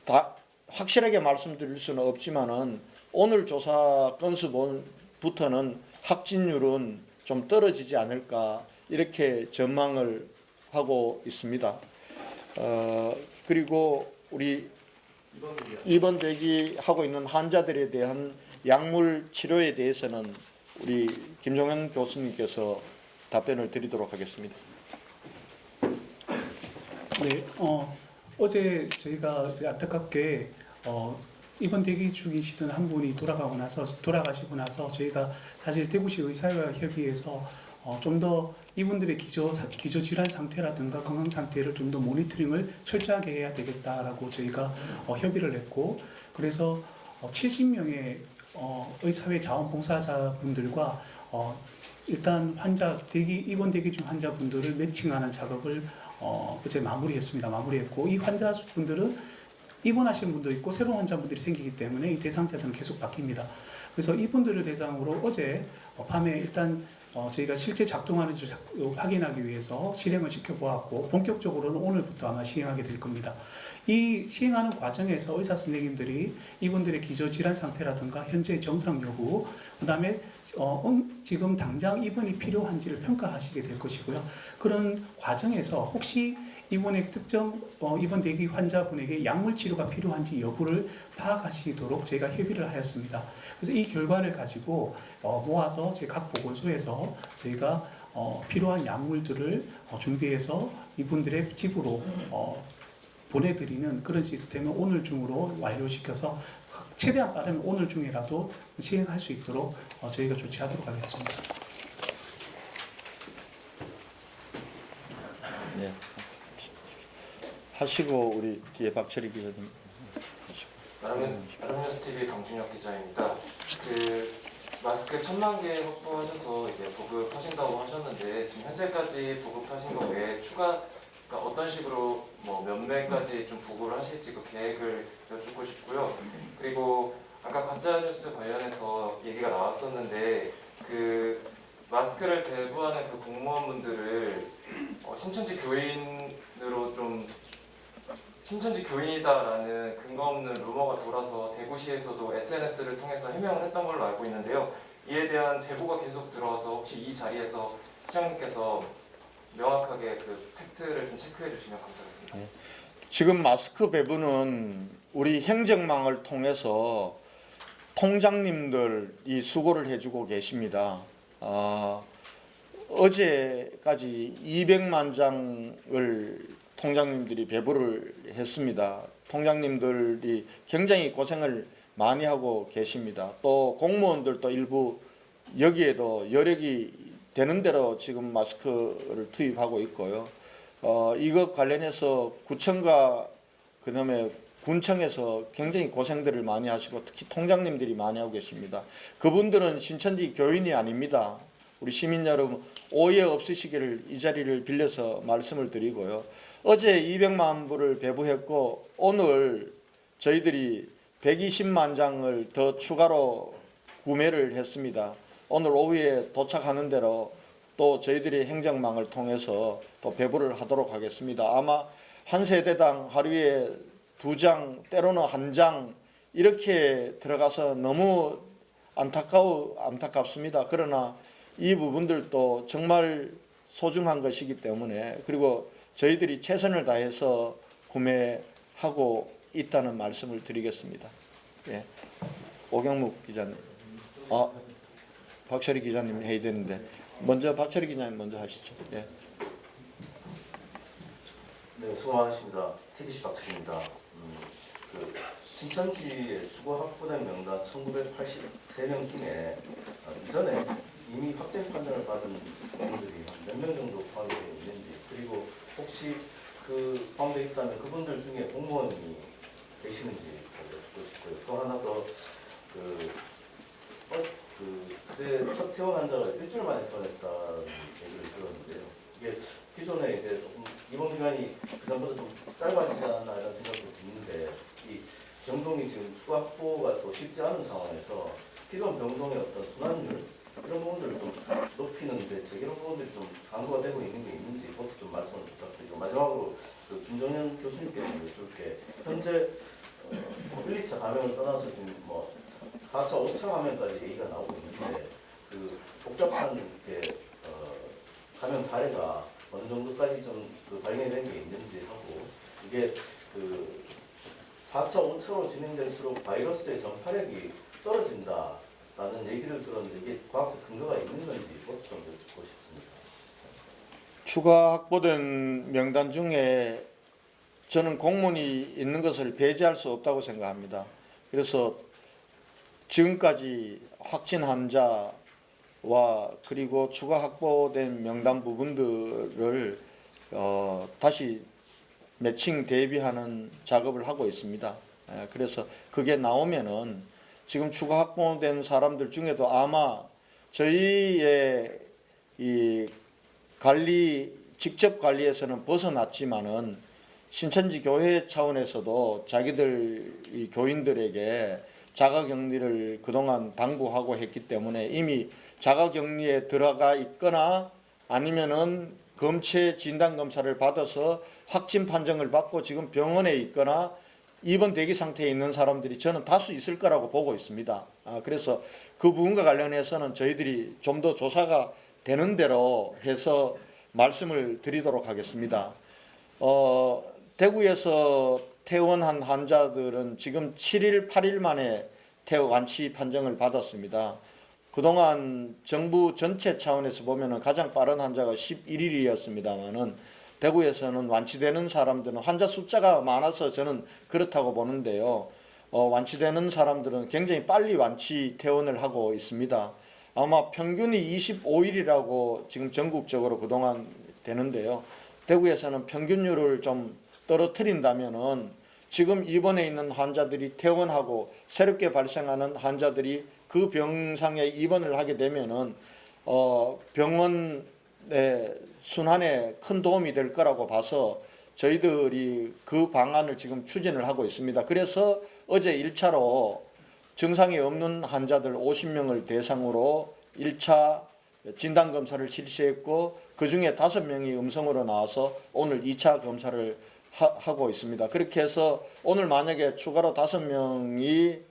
다 확실하게 말씀드릴 수는 없지만은 오늘 조사 건수부터는 확진율은 좀 떨어지지 않을까 이렇게 전망을 하고 있습니다. 그리고 우리 입원 대기하고 있는 환자들에 대한 약물 치료에 대해서는 우리 김종현 교수님께서 답변을 드리도록 하겠습니다. 네, 어제 저희가 이제 안타깝게 입원 대기 중이시던 한 분이 돌아가시고 나서 저희가 사실 대구시 의사회와 협의해서 좀 더 이분들의 기저 질환 상태라든가 건강 상태를 좀 더 모니터링을 철저하게 해야 되겠다라고 저희가 협의를 했고, 그래서 70명의 의사회 자원봉사자분들과 일단 입원 대기 중 환자분들을 매칭하는 작업을 어제 마무리했고, 이 환자분들은 입원하신 분도 있고 새로운 환자분들이 생기기 때문에 이 대상자들은 계속 바뀝니다. 그래서 이분들을 대상으로 어제 밤에 일단 저희가 실제 작동하는지 확인하기 위해서 실행을 시켜보았고, 본격적으로는 오늘부터 아마 시행하게 될 겁니다. 이 시행하는 과정에서 의사 선생님들이 이분들의 기저질환 상태라든가 현재 정상 여부, 그 다음에 지금 당장 입원이 필요한지를 평가하시게 될 것이고요. 그런 과정에서 혹시 이번에 특정 입원 대기 환자분에게 약물 치료가 필요한지 여부를 파악하시도록 저희가 협의를 하였습니다. 그래서 이 결과를 가지고 모아서 저희 각 보건소에서 저희가 필요한 약물들을 준비해서 이분들의 집으로 보내드리는 그런 시스템을 오늘 중으로 완료시켜서 최대한 빠르면 오늘 중이라도 시행할 수 있도록 저희가 조치하도록 하겠습니다. 네. 하시고 우리 뒤에 박철희 기자님 아름뉴스 TV 강준혁 기자입니다. 그 마스크 1,000만 개 확보하셔서 이제 보급하신다고 하셨는데 지금 현재까지 보급하신 거 외에 추가 그러니까 어떤 식으로 뭐 몇 명까지 좀 보고를 하실지 그 계획을 여쭙고 싶고요. 그리고 아까 가짜뉴스 관련해서 얘기가 나왔었는데 그 마스크를 대부하는 그 공무원분들을 신천지 교인으로 좀 신천지 교인이다라는 근거 없는 루머가 돌아서 대구시에서도 SNS를 통해서 해명을 했던 걸로 알고 있는데요. 이에 대한 제보가 계속 들어와서 혹시 이 자리에서 시장님께서 명확하게 그 팩트를 좀 체크해 주시면 감사하겠습니다. 지금 마스크 배부는 우리 행정망을 통해서 통장님들이 수고를 해주고 계십니다. 어제까지 200만 장을 통장님들이 배부를 했습니다. 통장님들이 굉장히 고생을 많이 하고 계십니다. 또 공무원들도 일부 여기에도 여력이 되는 대로 지금 마스크를 투입하고 있고요. 이것 관련해서 구청과 그다음에 군청에서 굉장히 고생들을 많이 하시고 특히 통장님들이 많이 하고 계십니다. 그분들은 신천지 교인이 아닙니다. 우리 시민 여러분 오해 없으시기를 이 자리를 빌려서 말씀을 드리고요. 어제 200만 부를 배부했고 오늘 저희들이 120만 장을 더 추가로 구매를 했습니다. 오늘 오후에 도착하는 대로 또 저희들이 행정망을 통해서 또 배부를 하도록 하겠습니다. 아마 한 세대당 하루에 2장 때로는 1장 이렇게 들어가서 너무 안타깝습니다. 그러나 이 부분들도 정말 소중한 것이기 때문에 그리고 저희들이 최선을 다해서 구매하고 있다는 말씀을 드리겠습니다. 예. 오경묵 기자님, 박철희 기자님 해야 되는데 먼저 박철희 기자님 먼저 하시죠. 예. 네, 수고 많으십니다. TBC 박철희입니다. 신천지의 주거 확보된 명단 1983명 중에 이전에 이미 확정 판정을 받은 분들이 몇 명 정도 포함되어 있는지, 그리고 혹시 그 포함되어 있다면 그분들 중에 공무원이 계시는지 여쭙고 싶고요. 또 하나 더 그때 첫 퇴원 환자가 일주일 만에 퇴원했다는 얘기를 들었는데요. 이게 기존에 이제 조금 입원 기간이 그전보다 좀 짧아지지 않았나 이런 생각도 드는데, 이 병동이 지금 추가 확보가 또 쉽지 않은 상황에서 기존 병동의 어떤 순환율 이런 부분들을 좀 높이는데 이런 부분들이 좀 강구가 되고 있는 게 있는지 그것도 좀 말씀을 부탁드리고, 마지막으로 그 김정현 교수님께 여쭐게, 현재 1, 2차 감염을 떠나서 지금 뭐 4차, 5차 감염까지 얘기가 나오고 있는데 그 복잡한 이렇게 감염 사례가 어느 정도까지 좀 발견된 게 있는지 하고, 이게 그 4차, 5차로 진행될수록 바이러스의 전파력이 떨어진다라는 얘기를 들었는데 이게 과학적 근거가 있는 건지 그것도 좀 듣고 싶습니다. 추가 확보된 명단 중에 저는 공문이 있는 것을 배제할 수 없다고 생각합니다. 그래서 지금까지 확진 환자와 그리고 추가 확보된 명단 부분들을 다시 매칭 대비하는 작업을 하고 있습니다. 그래서 그게 나오면은 지금 추가 확보된 사람들 중에도 아마 저희의 이 직접 관리에서는 벗어났지만은 신천지 교회 차원에서도 자기들 이 교인들에게 자가격리를 그동안 당부하고 했기 때문에 이미 자가격리에 들어가 있거나 아니면은 검체 진단검사를 받아서 확진 판정을 받고 지금 병원에 있거나 입원 대기 상태에 있는 사람들이 저는 다수 있을 거라고 보고 있습니다. 그래서 그 부분과 관련해서는 저희들이 좀 더 조사가 되는 대로 해서 말씀을 드리도록 하겠습니다. 대구에서 퇴원한 환자들은 지금 7일, 8일 만에 완치 판정을 받았습니다. 그동안 정부 전체 차원에서 보면 가장 빠른 환자가 11일이었습니다만은 대구에서는 완치되는 사람들은 환자 숫자가 많아서 저는 그렇다고 보는데요. 완치되는 사람들은 굉장히 빨리 완치 퇴원을 하고 있습니다. 아마 평균이 25일이라고 지금 전국적으로 그동안 되는데요. 대구에서는 평균율을 좀 떨어뜨린다면은 지금 입원해 있는 환자들이 퇴원하고 새롭게 발생하는 환자들이 그 병상에 입원을 하게 되면은 병원에 순환에 큰 도움이 될 거라고 봐서 저희들이 그 방안을 지금 추진을 하고 있습니다. 그래서 어제 1차로 증상이 없는 환자들 50명을 대상으로 1차 진단검사를 실시했고 그중에 5명이 음성으로 나와서 오늘 2차 검사를 하고 있습니다. 그렇게 해서 오늘 만약에 추가로 5명이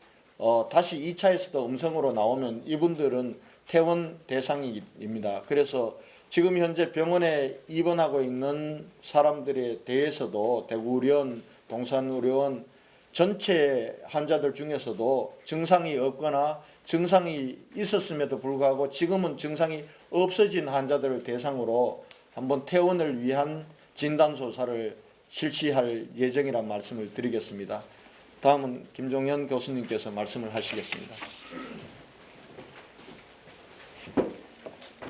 다시 2차에서도 음성으로 나오면 이분들은 퇴원 대상입니다. 그래서 지금 현재 병원에 입원하고 있는 사람들에 대해서도 대구의료원, 동산의료원 전체 환자들 중에서도 증상이 없거나 증상이 있었음에도 불구하고 지금은 증상이 없어진 환자들을 대상으로 한번 퇴원을 위한 진단조사를 실시할 예정이란 말씀을 드리겠습니다. 다음은 김종현 교수님께서 말씀을 하시겠습니다.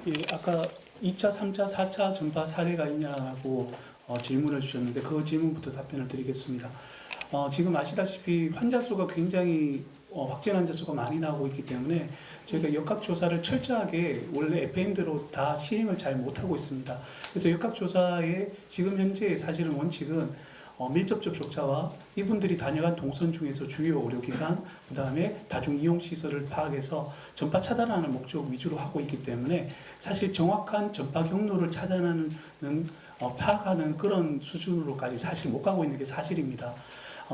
예, 아까 2차, 3차, 4차 전파 사례가 있냐고 질문을 주셨는데 그 질문부터 답변을 드리겠습니다. 지금 아시다시피 환자 수가 굉장히 확진 환자 수가 많이 나오고 있기 때문에 저희가 역학조사를 철저하게 원래 FM대로 다 시행을 잘 못하고 있습니다. 그래서 역학조사의 지금 현재 사실은 원칙은 밀접 접촉자와 이분들이 다녀간 동선 중에서 주요 의료기관, 그 다음에 다중이용시설을 파악해서 전파 차단하는 목적 위주로 하고 있기 때문에 사실 정확한 전파 경로를 차단하는, 파악하는 그런 수준으로까지 사실 못 가고 있는 게 사실입니다.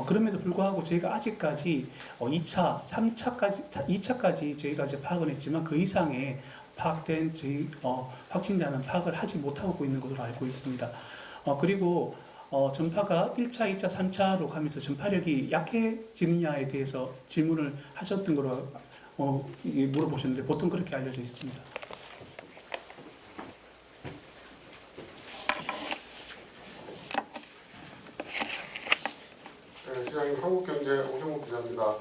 그럼에도 불구하고 저희가 아직까지 2차, 3차까지, 2차까지 저희가 이제 파악을 했지만 그 이상의 파악된 저희 확진자는 파악을 하지 못하고 있는 것으로 알고 있습니다. 그리고 전파가 1차, 2차, 3차로 가면서 전파력이 약해지느냐에 대해서 질문을 하셨던 거로 물어보셨는데 보통 그렇게 알려져 있습니다. 네, 시장님 한국경제 오정욱 기자입니다.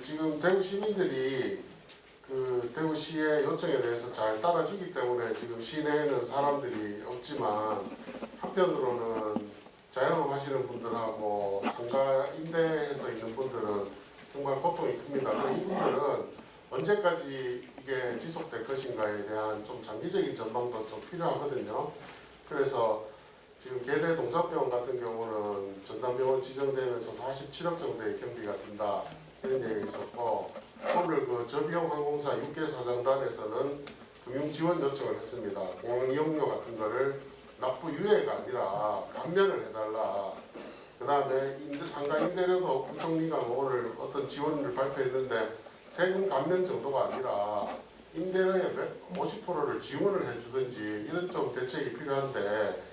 지금 대구 시민들이 대구시의 요청에 대해서 잘 따라주기 때문에 지금 시내에는 사람들이 없지만 한편으로는 자영업 하시는 분들하고 상가 임대해서 있는 분들은 정말 고통이 큽니다. 이분들은 언제까지 이게 지속될 것인가에 대한 좀 장기적인 전망도 좀 필요하거든요. 그래서 지금 계대 동사병원 같은 경우는 전담병원 지정되면서 47억 정도의 경비가 든다 이런 얘기가 있었고 오늘 저비용 항공사 6개 사장단에서는 금융 지원 요청을 했습니다. 공항 이용료 같은 거를 납부 유예가 아니라 감면을 해달라. 그 다음에 상가 임대료도 구청리가 오늘 어떤 지원을 발표했는데 세금 감면 정도가 아니라 임대료의 50%를 지원을 해주든지 이런 좀 대책이 필요한데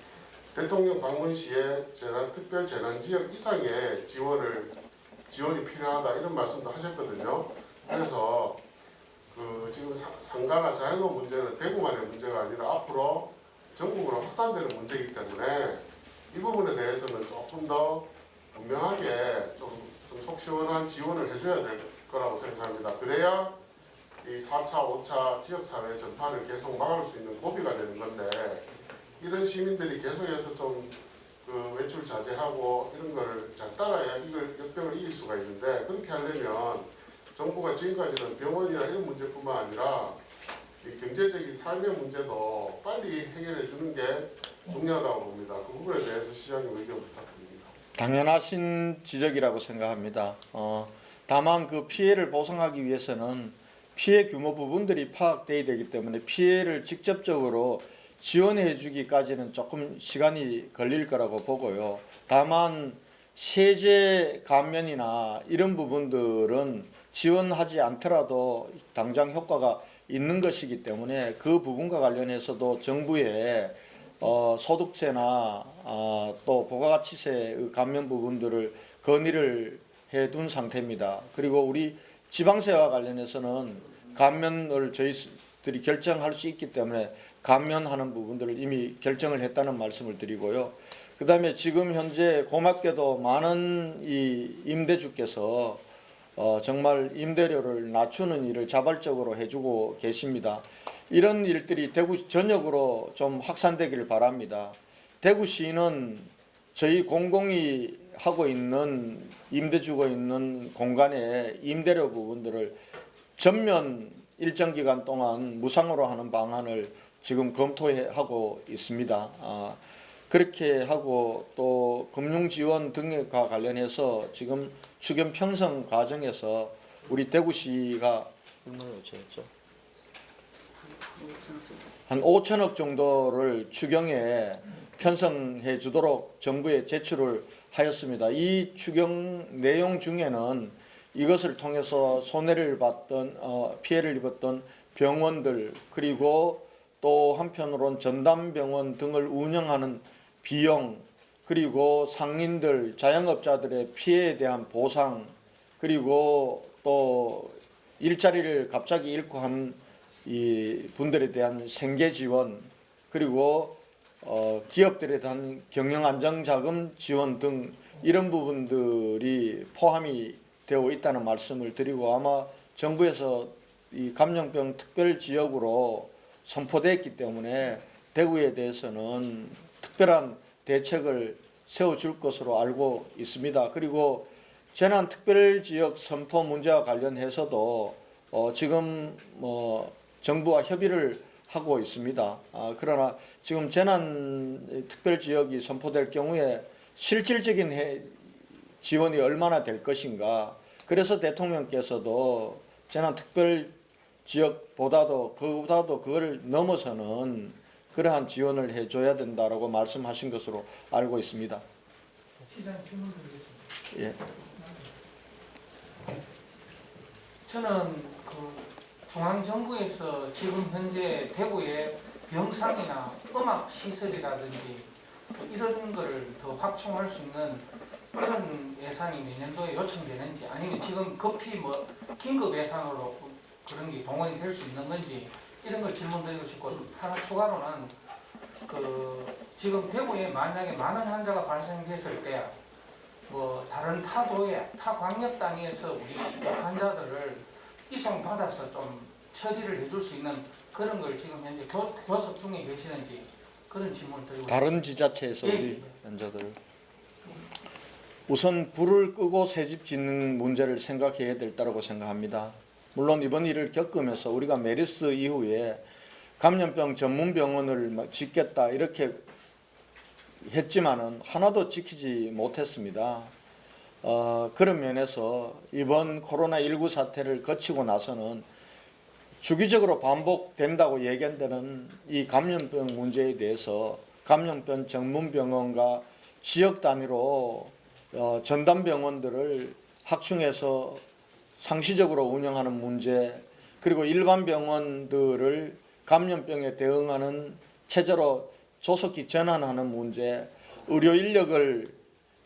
대통령 방문 시에 특별 재난 지역 이상의 지원이 필요하다 이런 말씀도 하셨거든요. 그래서 지금 상가나 자영업 문제는 대구만의 문제가 아니라 앞으로 전국으로 확산되는 문제이기 때문에 이 부분에 대해서는 조금 더 분명하게 좀 속 시원한 지원을 해줘야 될 거라고 생각합니다. 그래야 이 4차, 5차 지역사회 전파를 계속 막을 수 있는 고비가 되는 건데 이런 시민들이 계속해서 좀 외출 자제하고 이런 걸 잘 따라야 이걸 역병을 이길 수가 있는데 그렇게 하려면 정부가 지금까지는 병원이나 이런 문제뿐만 아니라 이 경제적인 삶의 문제도 빨리 해결해 주는 게 중요하다고 봅니다. 그 부분에 대해서 시장님 의견 부탁드립니다. 당연하신 지적이라고 생각합니다. 다만 그 피해를 보상하기 위해서는 피해 규모 부분들이 파악돼야 되기 때문에 피해를 직접적으로 지원해 주기까지는 조금 시간이 걸릴 거라고 보고요. 다만 세제 감면이나 이런 부분들은 지원하지 않더라도 당장 효과가 있는 것이기 때문에 그 부분과 관련해서도 정부의 소득세나 또 부가가치세 감면 부분들을 건의를 해둔 상태입니다. 그리고 우리 지방세와 관련해서는 감면을 저희들이 결정할 수 있기 때문에 감면하는 부분들을 이미 결정을 했다는 말씀을 드리고요. 그 다음에 지금 현재 고맙게도 많은 이 임대주께서 정말 임대료를 낮추는 일을 자발적으로 해주고 계십니다. 이런 일들이 대구 전역으로 좀 확산되기를 바랍니다. 대구시는 저희 공공이 하고 있는 임대주고 있는 공간의 임대료 부분들을 전면 일정 기간 동안 무상으로 하는 방안을 지금 검토하고 있습니다. 그렇게 하고 또 금융지원 등과 관련해서 지금 추경 편성 과정에서 우리 대구시가 얼마나 요청했죠? 한 5천억 정도를 추경에 편성해 주도록 정부에 제출을 하였습니다. 이 추경 내용 중에는 이것을 통해서 손해를 봤던 피해를 입었던 병원들 그리고 또 한편으로는 전담병원 등을 운영하는 비용 그리고 상인들 자영업자들의 피해에 대한 보상 그리고 또 일자리를 갑자기 잃고 한 이 분들에 대한 생계 지원 그리고 기업들에 대한 경영안정자금 지원 등 이런 부분들이 포함이 되어 있다는 말씀을 드리고 아마 정부에서 이 감염병 특별지역으로 선포됐기 때문에 대구에 대해서는 특별한 대책을 세워줄 것으로 알고 있습니다. 그리고 재난특별지역 선포 문제와 관련해서도 지금 정부와 협의를 하고 있습니다. 그러나 지금 재난특별지역이 선포될 경우에 실질적인 지원이 얼마나 될 것인가. 그래서 대통령께서도 재난특별지역보다도 그걸 넘어서는 그러한 지원을 해줘야 된다라고 말씀하신 것으로 알고 있습니다. 시장 질문 드리겠습니다. 예. 저는 중앙정부에서 지금 현재 대구의 병상이나 음악 시설이라든지 이런 거를 더 확충할 수 있는 그런 예산이 내년도에 요청되는지 아니면 지금 급히 긴급 예산으로 그런 게 동원이 될 수 있는 건지 이런 걸 질문드리고 싶고 하나 추가로는 지금 대구에 만약에 많은 환자가 발생됐을 때 다른 타도에 타 광역 단위에서 우리 환자들을 이송받아서 좀 처리를 해줄 수 있는 그런 걸 지금 현재 교섭 중에 계시는지 그런 질문을 드리고 다른 지자체에서 예, 우리 환자들 우선 불을 끄고 새집 짓는 문제를 생각해야 될 거라고 생각합니다. 물론 이번 일을 겪으면서 우리가 메르스 이후에 감염병 전문 병원을 짓겠다 이렇게 했지만은 하나도 지키지 못했습니다. 그런 면에서 이번 코로나19 사태를 거치고 나서는 주기적으로 반복된다고 얘기한다는 이 감염병 문제에 대해서 감염병 전문병원과 지역 단위로 전담병원들을 확충해서 상시적으로 운영하는 문제 그리고 일반 병원들을 감염병에 대응하는 체제로 조속히 전환하는 문제 의료 인력을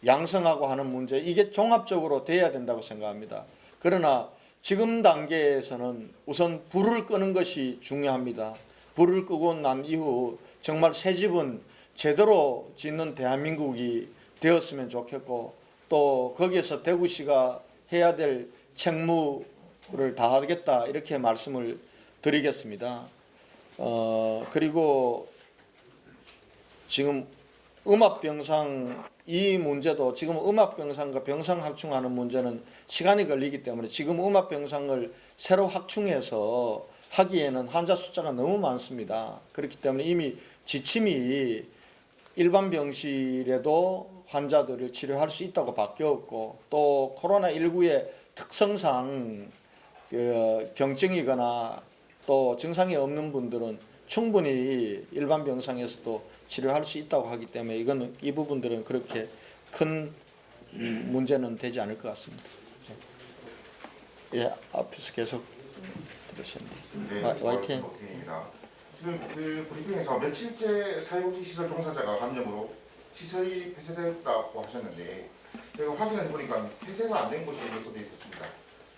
양성하고 하는 문제 이게 종합적으로 돼야 된다고 생각합니다. 그러나 지금 단계에서는 우선 불을 끄는 것이 중요합니다. 불을 끄고 난 이후 정말 새 집은 제대로 짓는 대한민국이 되었으면 좋겠고 또 거기에서 대구시가 해야 될 책무를 다하겠다 이렇게 말씀을 드리겠습니다. 그리고 지금 음압병상 이 문제도 지금 음압병상과 병상 확충하는 문제는 시간이 걸리기 때문에 지금 음압병상을 새로 확충해서 하기에는 환자 숫자가 너무 많습니다. 그렇기 때문에 이미 지침이 일반 병실에도 환자들을 치료할 수 있다고 바뀌었고 또 코로나19의 특성상 경증이거나 또 증상이 없는 분들은 충분히 일반 병상에서도 치료할 수 있다고 하기 때문에 이 부분들은 그렇게 큰 문제는 되지 않을 것 같습니다. 예, 앞에서 계속 들으셨는데. 네, 화이팅. 지금 그 브리핑에서 며칠째 사회복지시설 종사자가 감염으로 시설이 폐쇄되었다고 하셨는데 제가 확인해 보니까 폐쇄가 안 된 곳이 몇 돼 있었습니다.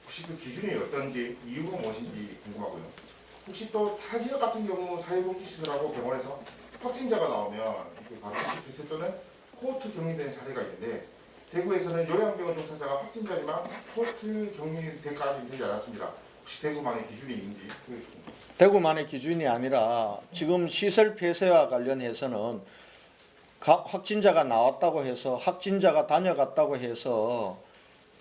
혹시 그 기준이 어떤지 이유가 무엇인지 궁금하고요. 혹시 또 타 지역 같은 경우 사회복지시설하고 병원에서 확진자가 나오면 바로 폐쇄 또는 코호트 격리된 사례가 있는데 대구에서는 요양병원 종사자가 확진자지만 코호트 격리까지는 되지 않았습니다. 혹시 대구만의 기준이 있는지? 대구만의 기준이 아니라 지금 시설 폐쇄와 관련해서는 확진자가 나왔다고 해서 확진자가 다녀갔다고 해서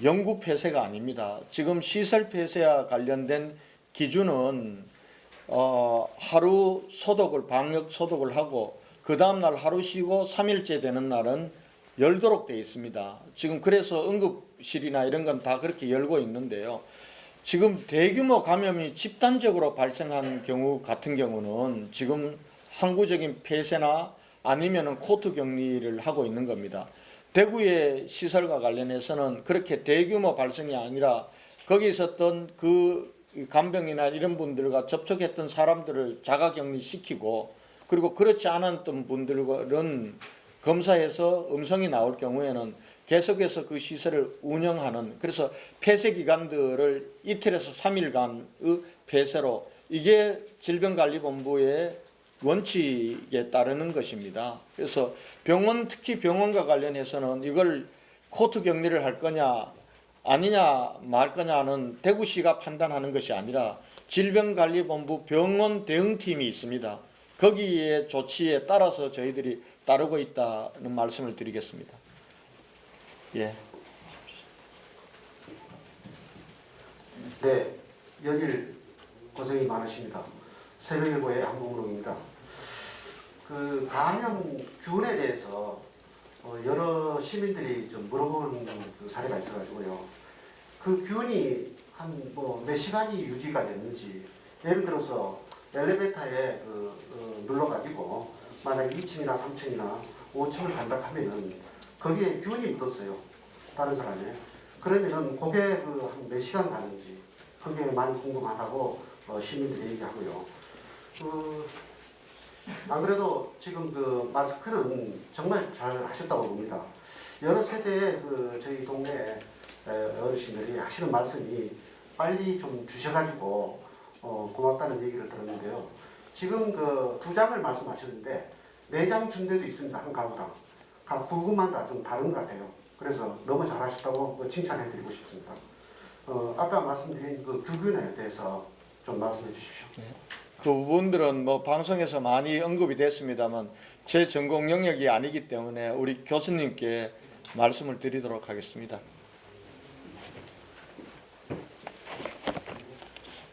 영구 폐쇄가 아닙니다. 지금 시설 폐쇄와 관련된 기준은 하루 소독을 방역 소독을 하고 그 다음날 하루 쉬고 3일째 되는 날은 열도록 되어 있습니다. 지금 그래서 응급실이나 이런 건 다 그렇게 열고 있는데요. 지금 대규모 감염이 집단적으로 발생한 경우 같은 경우는 지금 항구적인 폐쇄나 아니면은 코트 격리를 하고 있는 겁니다. 대구의 시설과 관련해서는 그렇게 대규모 발생이 아니라 거기 있었던 그 간병이나 이런 분들과 접촉했던 사람들을 자가격리시키고 그리고 그렇지 않았던 분들은 검사해서 음성이 나올 경우에는 계속해서 그 시설을 운영하는, 그래서 폐쇄 기간들을 이틀에서 3일간의 폐쇄로, 이게 질병관리본부의 원칙에 따르는 것입니다. 그래서 병원, 특히 병원과 관련해서는 이걸 코트 격리를 할 거냐 아니냐 말 거냐는 대구시가 판단하는 것이 아니라 질병관리본부 병원 대응팀이 있습니다. 거기에 조치에 따라서 저희들이 따르고 있다는 말씀을 드리겠습니다. 예. 네, 연일 고생이 많으십니다. 새벽일보의 한봉록입니다. 그 감염균에 대해서 여러 시민들이 좀 물어보는 그 사례가 있어가지고요. 그 균이 한 몇 시간이 유지가 됐는지, 예를 들어서 엘리베이터에 눌러가지고 만약 2층이나 3층이나 5층을 간다 하면은 거기에 균이 묻었어요. 다른 사람에. 그러면은 그게 한 몇 시간 가는지 그게 많이 궁금하다고 시민들이 얘기하고요. 안 그래도 지금 그 마스크는 정말 잘 하셨다고 봅니다. 여러 세대의 저희 동네 어르신들이 하시는 말씀이 빨리 좀 주셔가지고 고맙다는 얘기를 들었는데요. 지금 그 2장을 말씀하셨는데 4장 준 데도 있습니다. 한 가구당. 구구마다 좀 다른 것 같아요. 그래서 너무 잘하셨다고 칭찬해드리고 싶습니다. 아까 말씀드린 그 규균에 대해서 좀 말씀해 주십시오. 네. 그 부분들은 뭐 방송에서 많이 언급이 됐습니다만 제 전공 영역이 아니기 때문에 우리 교수님께 말씀을 드리도록 하겠습니다.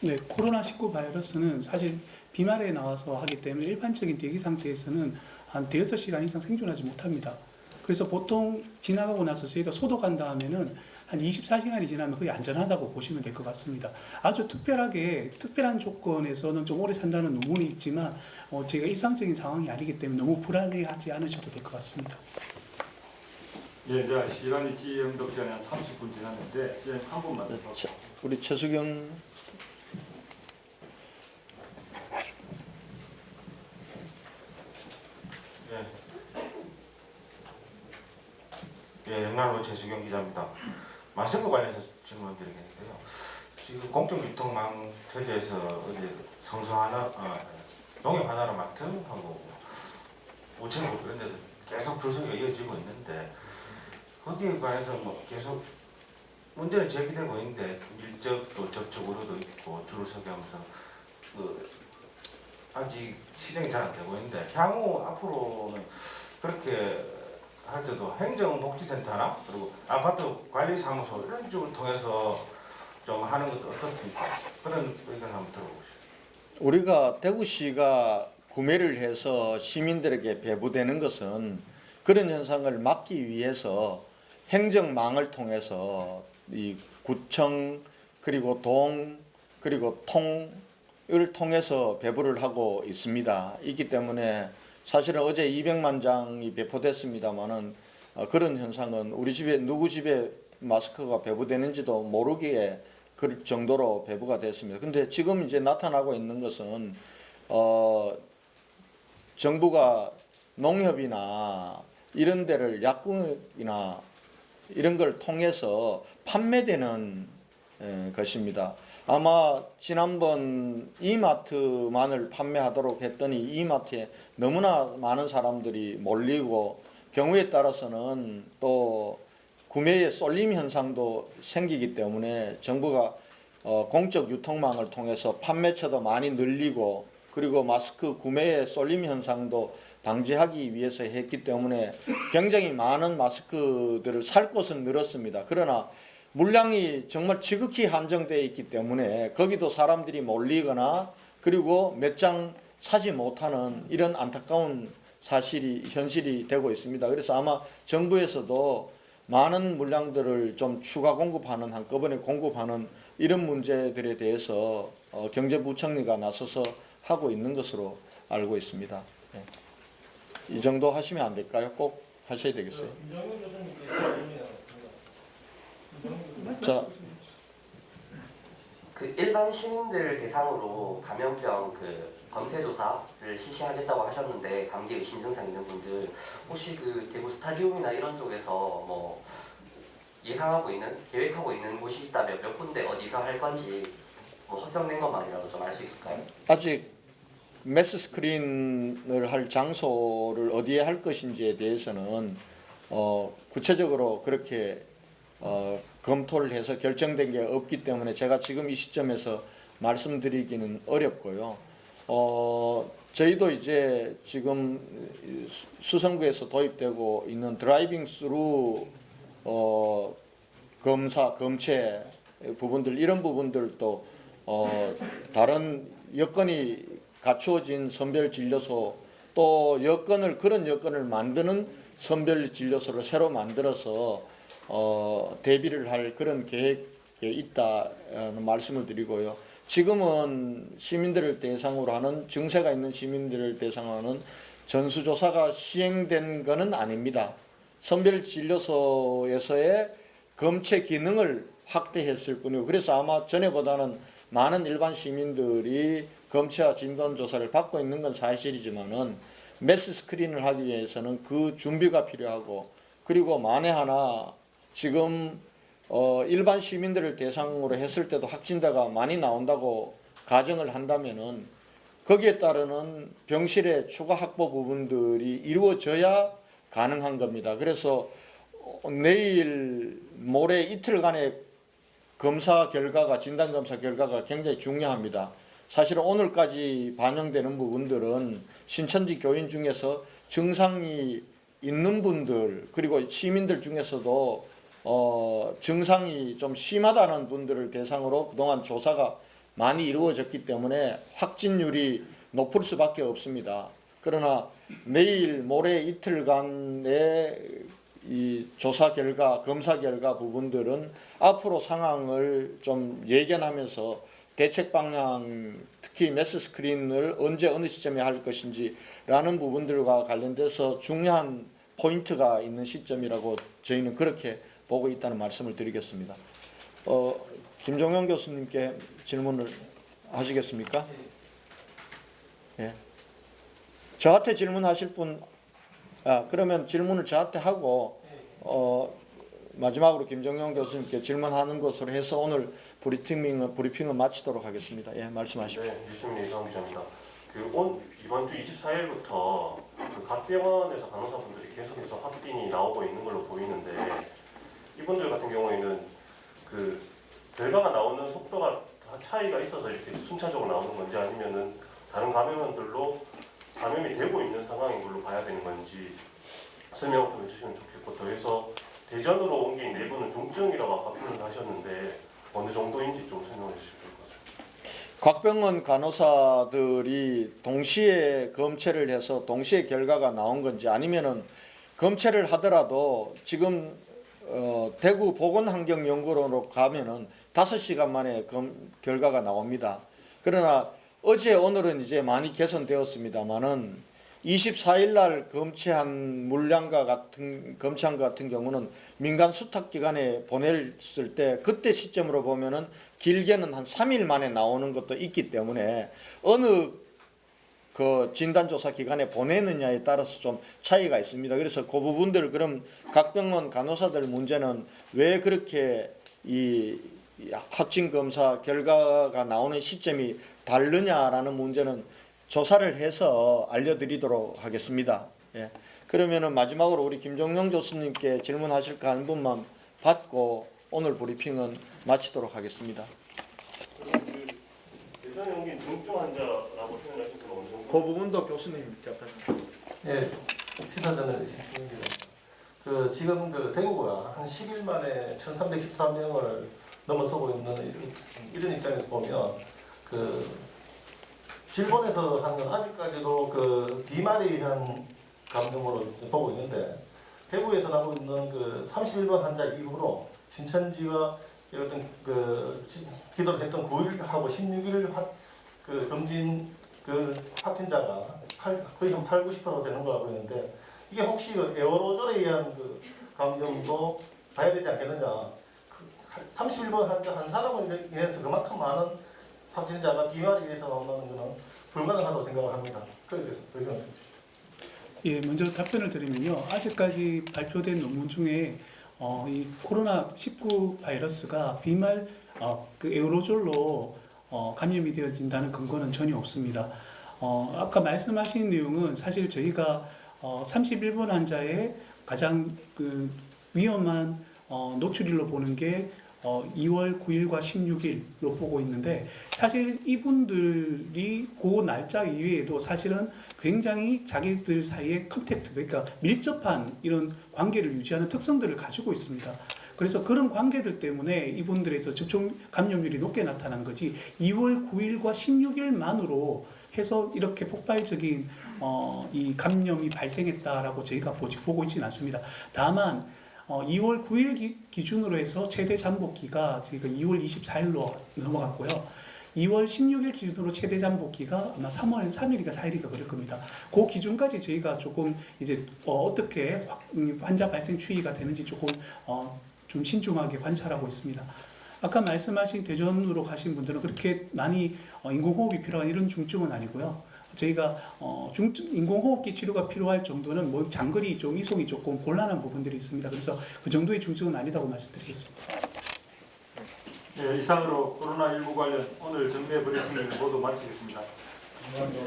네, 코로나19 바이러스는 사실 비말에 나와서 하기 때문에 일반적인 대기 상태에서는 한 대여섯 시간 이상 생존하지 못합니다. 그래서 보통 지나가고 나서 저희가 소독한 다음에는 한 24시간이 지나면 거의 안전하다고 보시면 될 것 같습니다. 아주 특별한 조건에서는 좀 오래 산다는 의문이 있지만 저희가 일상적인 상황이 아니기 때문에 너무 불안해하지 않으셔도 될 것 같습니다. 예, 이제 시간이 지연독 시간이 한 30분 지났는데 이제 한 분만 더. 우리 최수경. 예, 영남로 최수경 기자입니다. 마스크 관련해서 질문 드리겠는데요. 지금 공정유통망 체제에서 어제 성성 하나, 농협 하나로 마트하고 우체국 그런 데서 계속 줄서기가 이어지고 있는데 거기에 관해서 뭐 계속 문제는 제기되고 있는데 밀접도 접촉 우려도 있고 줄을 서게 하면서 아직 시정이 잘 안 되고 있는데 향후 앞으로는 그렇게 할 때도 행정복지센터나 그리고 아파트 관리사무소 이런 쪽을 통해서 좀 하는 것도 어떻습니까? 그런 의견 한번 들어보시죠. 우리가 대구시가 구매를 해서 시민들에게 배부되는 것은 그런 현상을 막기 위해서 행정망을 통해서 이 구청 그리고 동 그리고 통을 통해서 배부를 하고 있습니다. 있기 때문에 사실은 어제 200만 장이 배포됐습니다만은 그런 현상은 우리 집에 누구 집에 마스크가 배부되는지도 모르기에 그 정도로 배부가 됐습니다. 근데 지금 이제 나타나고 있는 것은 정부가 농협이나 이런 데를 약국이나 이런 걸 통해서 판매되는 것입니다. 아마 지난번 이마트만을 판매하도록 했더니 이마트에 너무나 많은 사람들이 몰리고 경우에 따라서는 또 구매의 쏠림 현상도 생기기 때문에 정부가 공적 유통망을 통해서 판매처도 많이 늘리고 그리고 마스크 구매의 쏠림 현상도 방지하기 위해서 했기 때문에 굉장히 많은 마스크들을 살 곳은 늘었습니다. 그러나 물량이 정말 지극히 한정되어 있기 때문에 거기도 사람들이 몰리거나 그리고 몇 장 사지 못하는 이런 안타까운 현실이 되고 있습니다. 그래서 아마 정부에서도 많은 물량들을 좀 추가 공급하는, 한꺼번에 공급하는 이런 문제들에 대해서 경제부총리가 나서서 하고 있는 것으로 알고 있습니다. 네. 이 정도 하시면 안 될까요? 꼭 하셔야 되겠어요. 자, 그 일반 시민들 대상으로 감염병 검체 조사를 실시하겠다고 하셨는데 감기 의심 증상 있는 분들 혹시 그 대구 스타디움이나 이런 쪽에서 뭐 예상하고 있는 계획하고 있는 곳이 있다면 몇 군데 어디서 할 건지 뭐 확정된 것만이라도 좀 알 수 있을까요? 아직 매스 스크린을 할 장소를 어디에 할 것인지에 대해서는 구체적으로 그렇게 검토를 해서 결정된 게 없기 때문에 제가 지금 이 시점에서 말씀드리기는 어렵고요. 저희도 이제 지금 수성구에서 도입되고 있는 드라이빙 스루 검체 부분들, 이런 부분들도 다른 여건이 갖추어진 선별진료소, 또 그런 여건을 만드는 선별진료소를 새로 만들어서 대비를 할 그런 계획에 있다는 말씀을 드리고요. 지금은 시민들을 대상으로 하는, 증세가 있는 시민들을 대상으로 하는 전수조사가 시행된 것은 아닙니다. 선별진료소에서의 검체 기능을 확대했을 뿐이고, 그래서 아마 전에보다는 많은 일반 시민들이 검체와 진단조사를 받고 있는 건 사실이지만은 매스 스크린을 하기 위해서는 그 준비가 필요하고, 그리고 만에 하나 지금 일반 시민들을 대상으로 했을 때도 확진자가 많이 나온다고 가정을 한다면은 거기에 따르는 병실의 추가 확보 부분들이 이루어져야 가능한 겁니다. 그래서 내일 모레 이틀간의 검사 결과가, 진단 검사 결과가 굉장히 중요합니다. 사실은 오늘까지 반영되는 부분들은 신천지 교인 중에서 증상이 있는 분들, 그리고 시민들 중에서도 증상이 좀 심하다는 분들을 대상으로 그동안 조사가 많이 이루어졌기 때문에 확진율이 높을 수밖에 없습니다. 그러나 내일 모레 이틀간의 이 조사 결과, 검사 결과 부분들은 앞으로 상황을 좀 예견하면서 대책 방향, 특히 매스 스크린을 언제 어느 시점에 할 것인지라는 부분들과 관련돼서 중요한 포인트가 있는 시점이라고 저희는 그렇게 보고 있다는 말씀을 드리겠습니다. 김종영 교수님께 질문을 하시겠습니까? 예. 저한테 질문하실 분, 그러면 질문을 저한테 하고 마지막으로 김정영 교수님께 질문하는 것으로 해서 오늘 브리핑을 마치도록 하겠습니다. 예, 말씀하십시오. 네, 유승민 이사무장입니다. 이번 주 24일부터 각 병원에서 간호사분들이 계속해서 확진이 나오고 있는 걸로 보이는데, 이분들 같은 경우에는 결과가 나오는 속도가 차이가 있어서 이렇게 순차적으로 나오는 건지, 아니면은 다른 감염원들로 감염이 되고 있는 상황인 걸로 봐야 되는 건지 설명을 좀 해주시면 좋겠고, 더해서 대전으로 옮긴 내부는 중증이라고 아까 표현하셨는데 어느 정도인지 좀 설명해 주실 것 같습니다. 각 병원 간호사들이 동시에 검체를 해서 동시에 결과가 나온 건지, 아니면은 검체를 하더라도 지금 대구 보건환경연구원으로 가면은 5시간 만에 결과가 나옵니다. 그러나 어제 오늘은 이제 많이 개선되었습니다만은 24일 날 검체한 것 같은 경우는 민간 수탁기관에 보냈을 때 그때 시점으로 보면은 길게는 한 3일 만에 나오는 것도 있기 때문에 어느 진단조사 기관에 보내느냐에 따라서 좀 차이가 있습니다. 그래서 그 부분들, 그럼 각 병원 간호사들 문제는 왜 그렇게 이 확진 검사 결과가 나오는 시점이 다르냐라는 문제는 조사를 해서 알려드리도록 하겠습니다. 예. 그러면은 마지막으로 우리 김종영 교수님께 질문하실 거 한 분만 받고 오늘 브리핑은 마치도록 하겠습니다. 대전에 옮긴 중증 환자라고 표현하신 건 어느 정도? 그 부분도 교수님 답변. 예, 피사전을 지금 대구가 한 10일 만에 1,313명을 넘어서고 있는 이런 입장에서 보면 일본에서 한 건 아직까지도 그 비말에 의한 감염으로 보고 있는데 대구에서 나오고 있는 그 31번 환자 이후로 신천지와 어떤 그 기도를 했던 9일하고 16일 그 검진 그 확진자가 거의 한 80, 90% 되는 걸 알고 있는데 이게 혹시 그 에어로졸에 의한 그 감염도 봐야 되지 않겠느냐. 31번 환자 한 사람을 인해서 그만큼 많은 확진자가 비말에 의해서 나온다는 것은 불가능하다고 생각을 합니다. 그에 대해서 의견을 주십시오. 예, 먼저 답변을 드리면요. 아직까지 발표된 논문 중에 이 코로나19 바이러스가 비말 그 에어로졸로 감염이 되어진다는 근거는 전혀 없습니다. 아까 말씀하신 내용은 사실 저희가 31번 환자의 가장 그 위험한 노출일로 보는 게 2월 9일과 16일로 보고 있는데 사실 이분들이 그 날짜 이외에도 사실은 굉장히 자기들 사이에 컨택트, 그러니까 밀접한 이런 관계를 유지하는 특성들을 가지고 있습니다. 그래서 그런 관계들 때문에 이분들에서 접촉 감염률이 높게 나타난 거지 2월 9일과 16일만으로 해서 이렇게 폭발적인 이 감염이 발생했다라고 저희가 보고 있지는 않습니다. 다만 2월 9일 기준으로 해서 최대 잠복기가 저희가 2월 24일로 넘어갔고요. 2월 16일 기준으로 최대 잠복기가 아마 3월 3일인가 4일인가 그럴 겁니다. 그 기준까지 저희가 조금 이제 어떻게 환자 발생 추이가 되는지 조금 좀 신중하게 관찰하고 있습니다. 아까 말씀하신 대전으로 가신 분들은 그렇게 많이 인공호흡이 필요한 이런 중증은 아니고요. 저희가 인공호흡기 치료가 필요할 정도는 뭐 장거리 좀 이송이 조금 곤란한 부분들이 있습니다. 그래서 그 정도의 중증은 아니다고 말씀드리겠습니다. 네, 이상으로 코로나19 관련 오늘 정례 브리핑을 모두 마치겠습니다. 혹시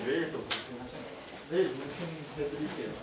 내일 또 브리핑 하시나요? 내일 브리핑 해드릴게요.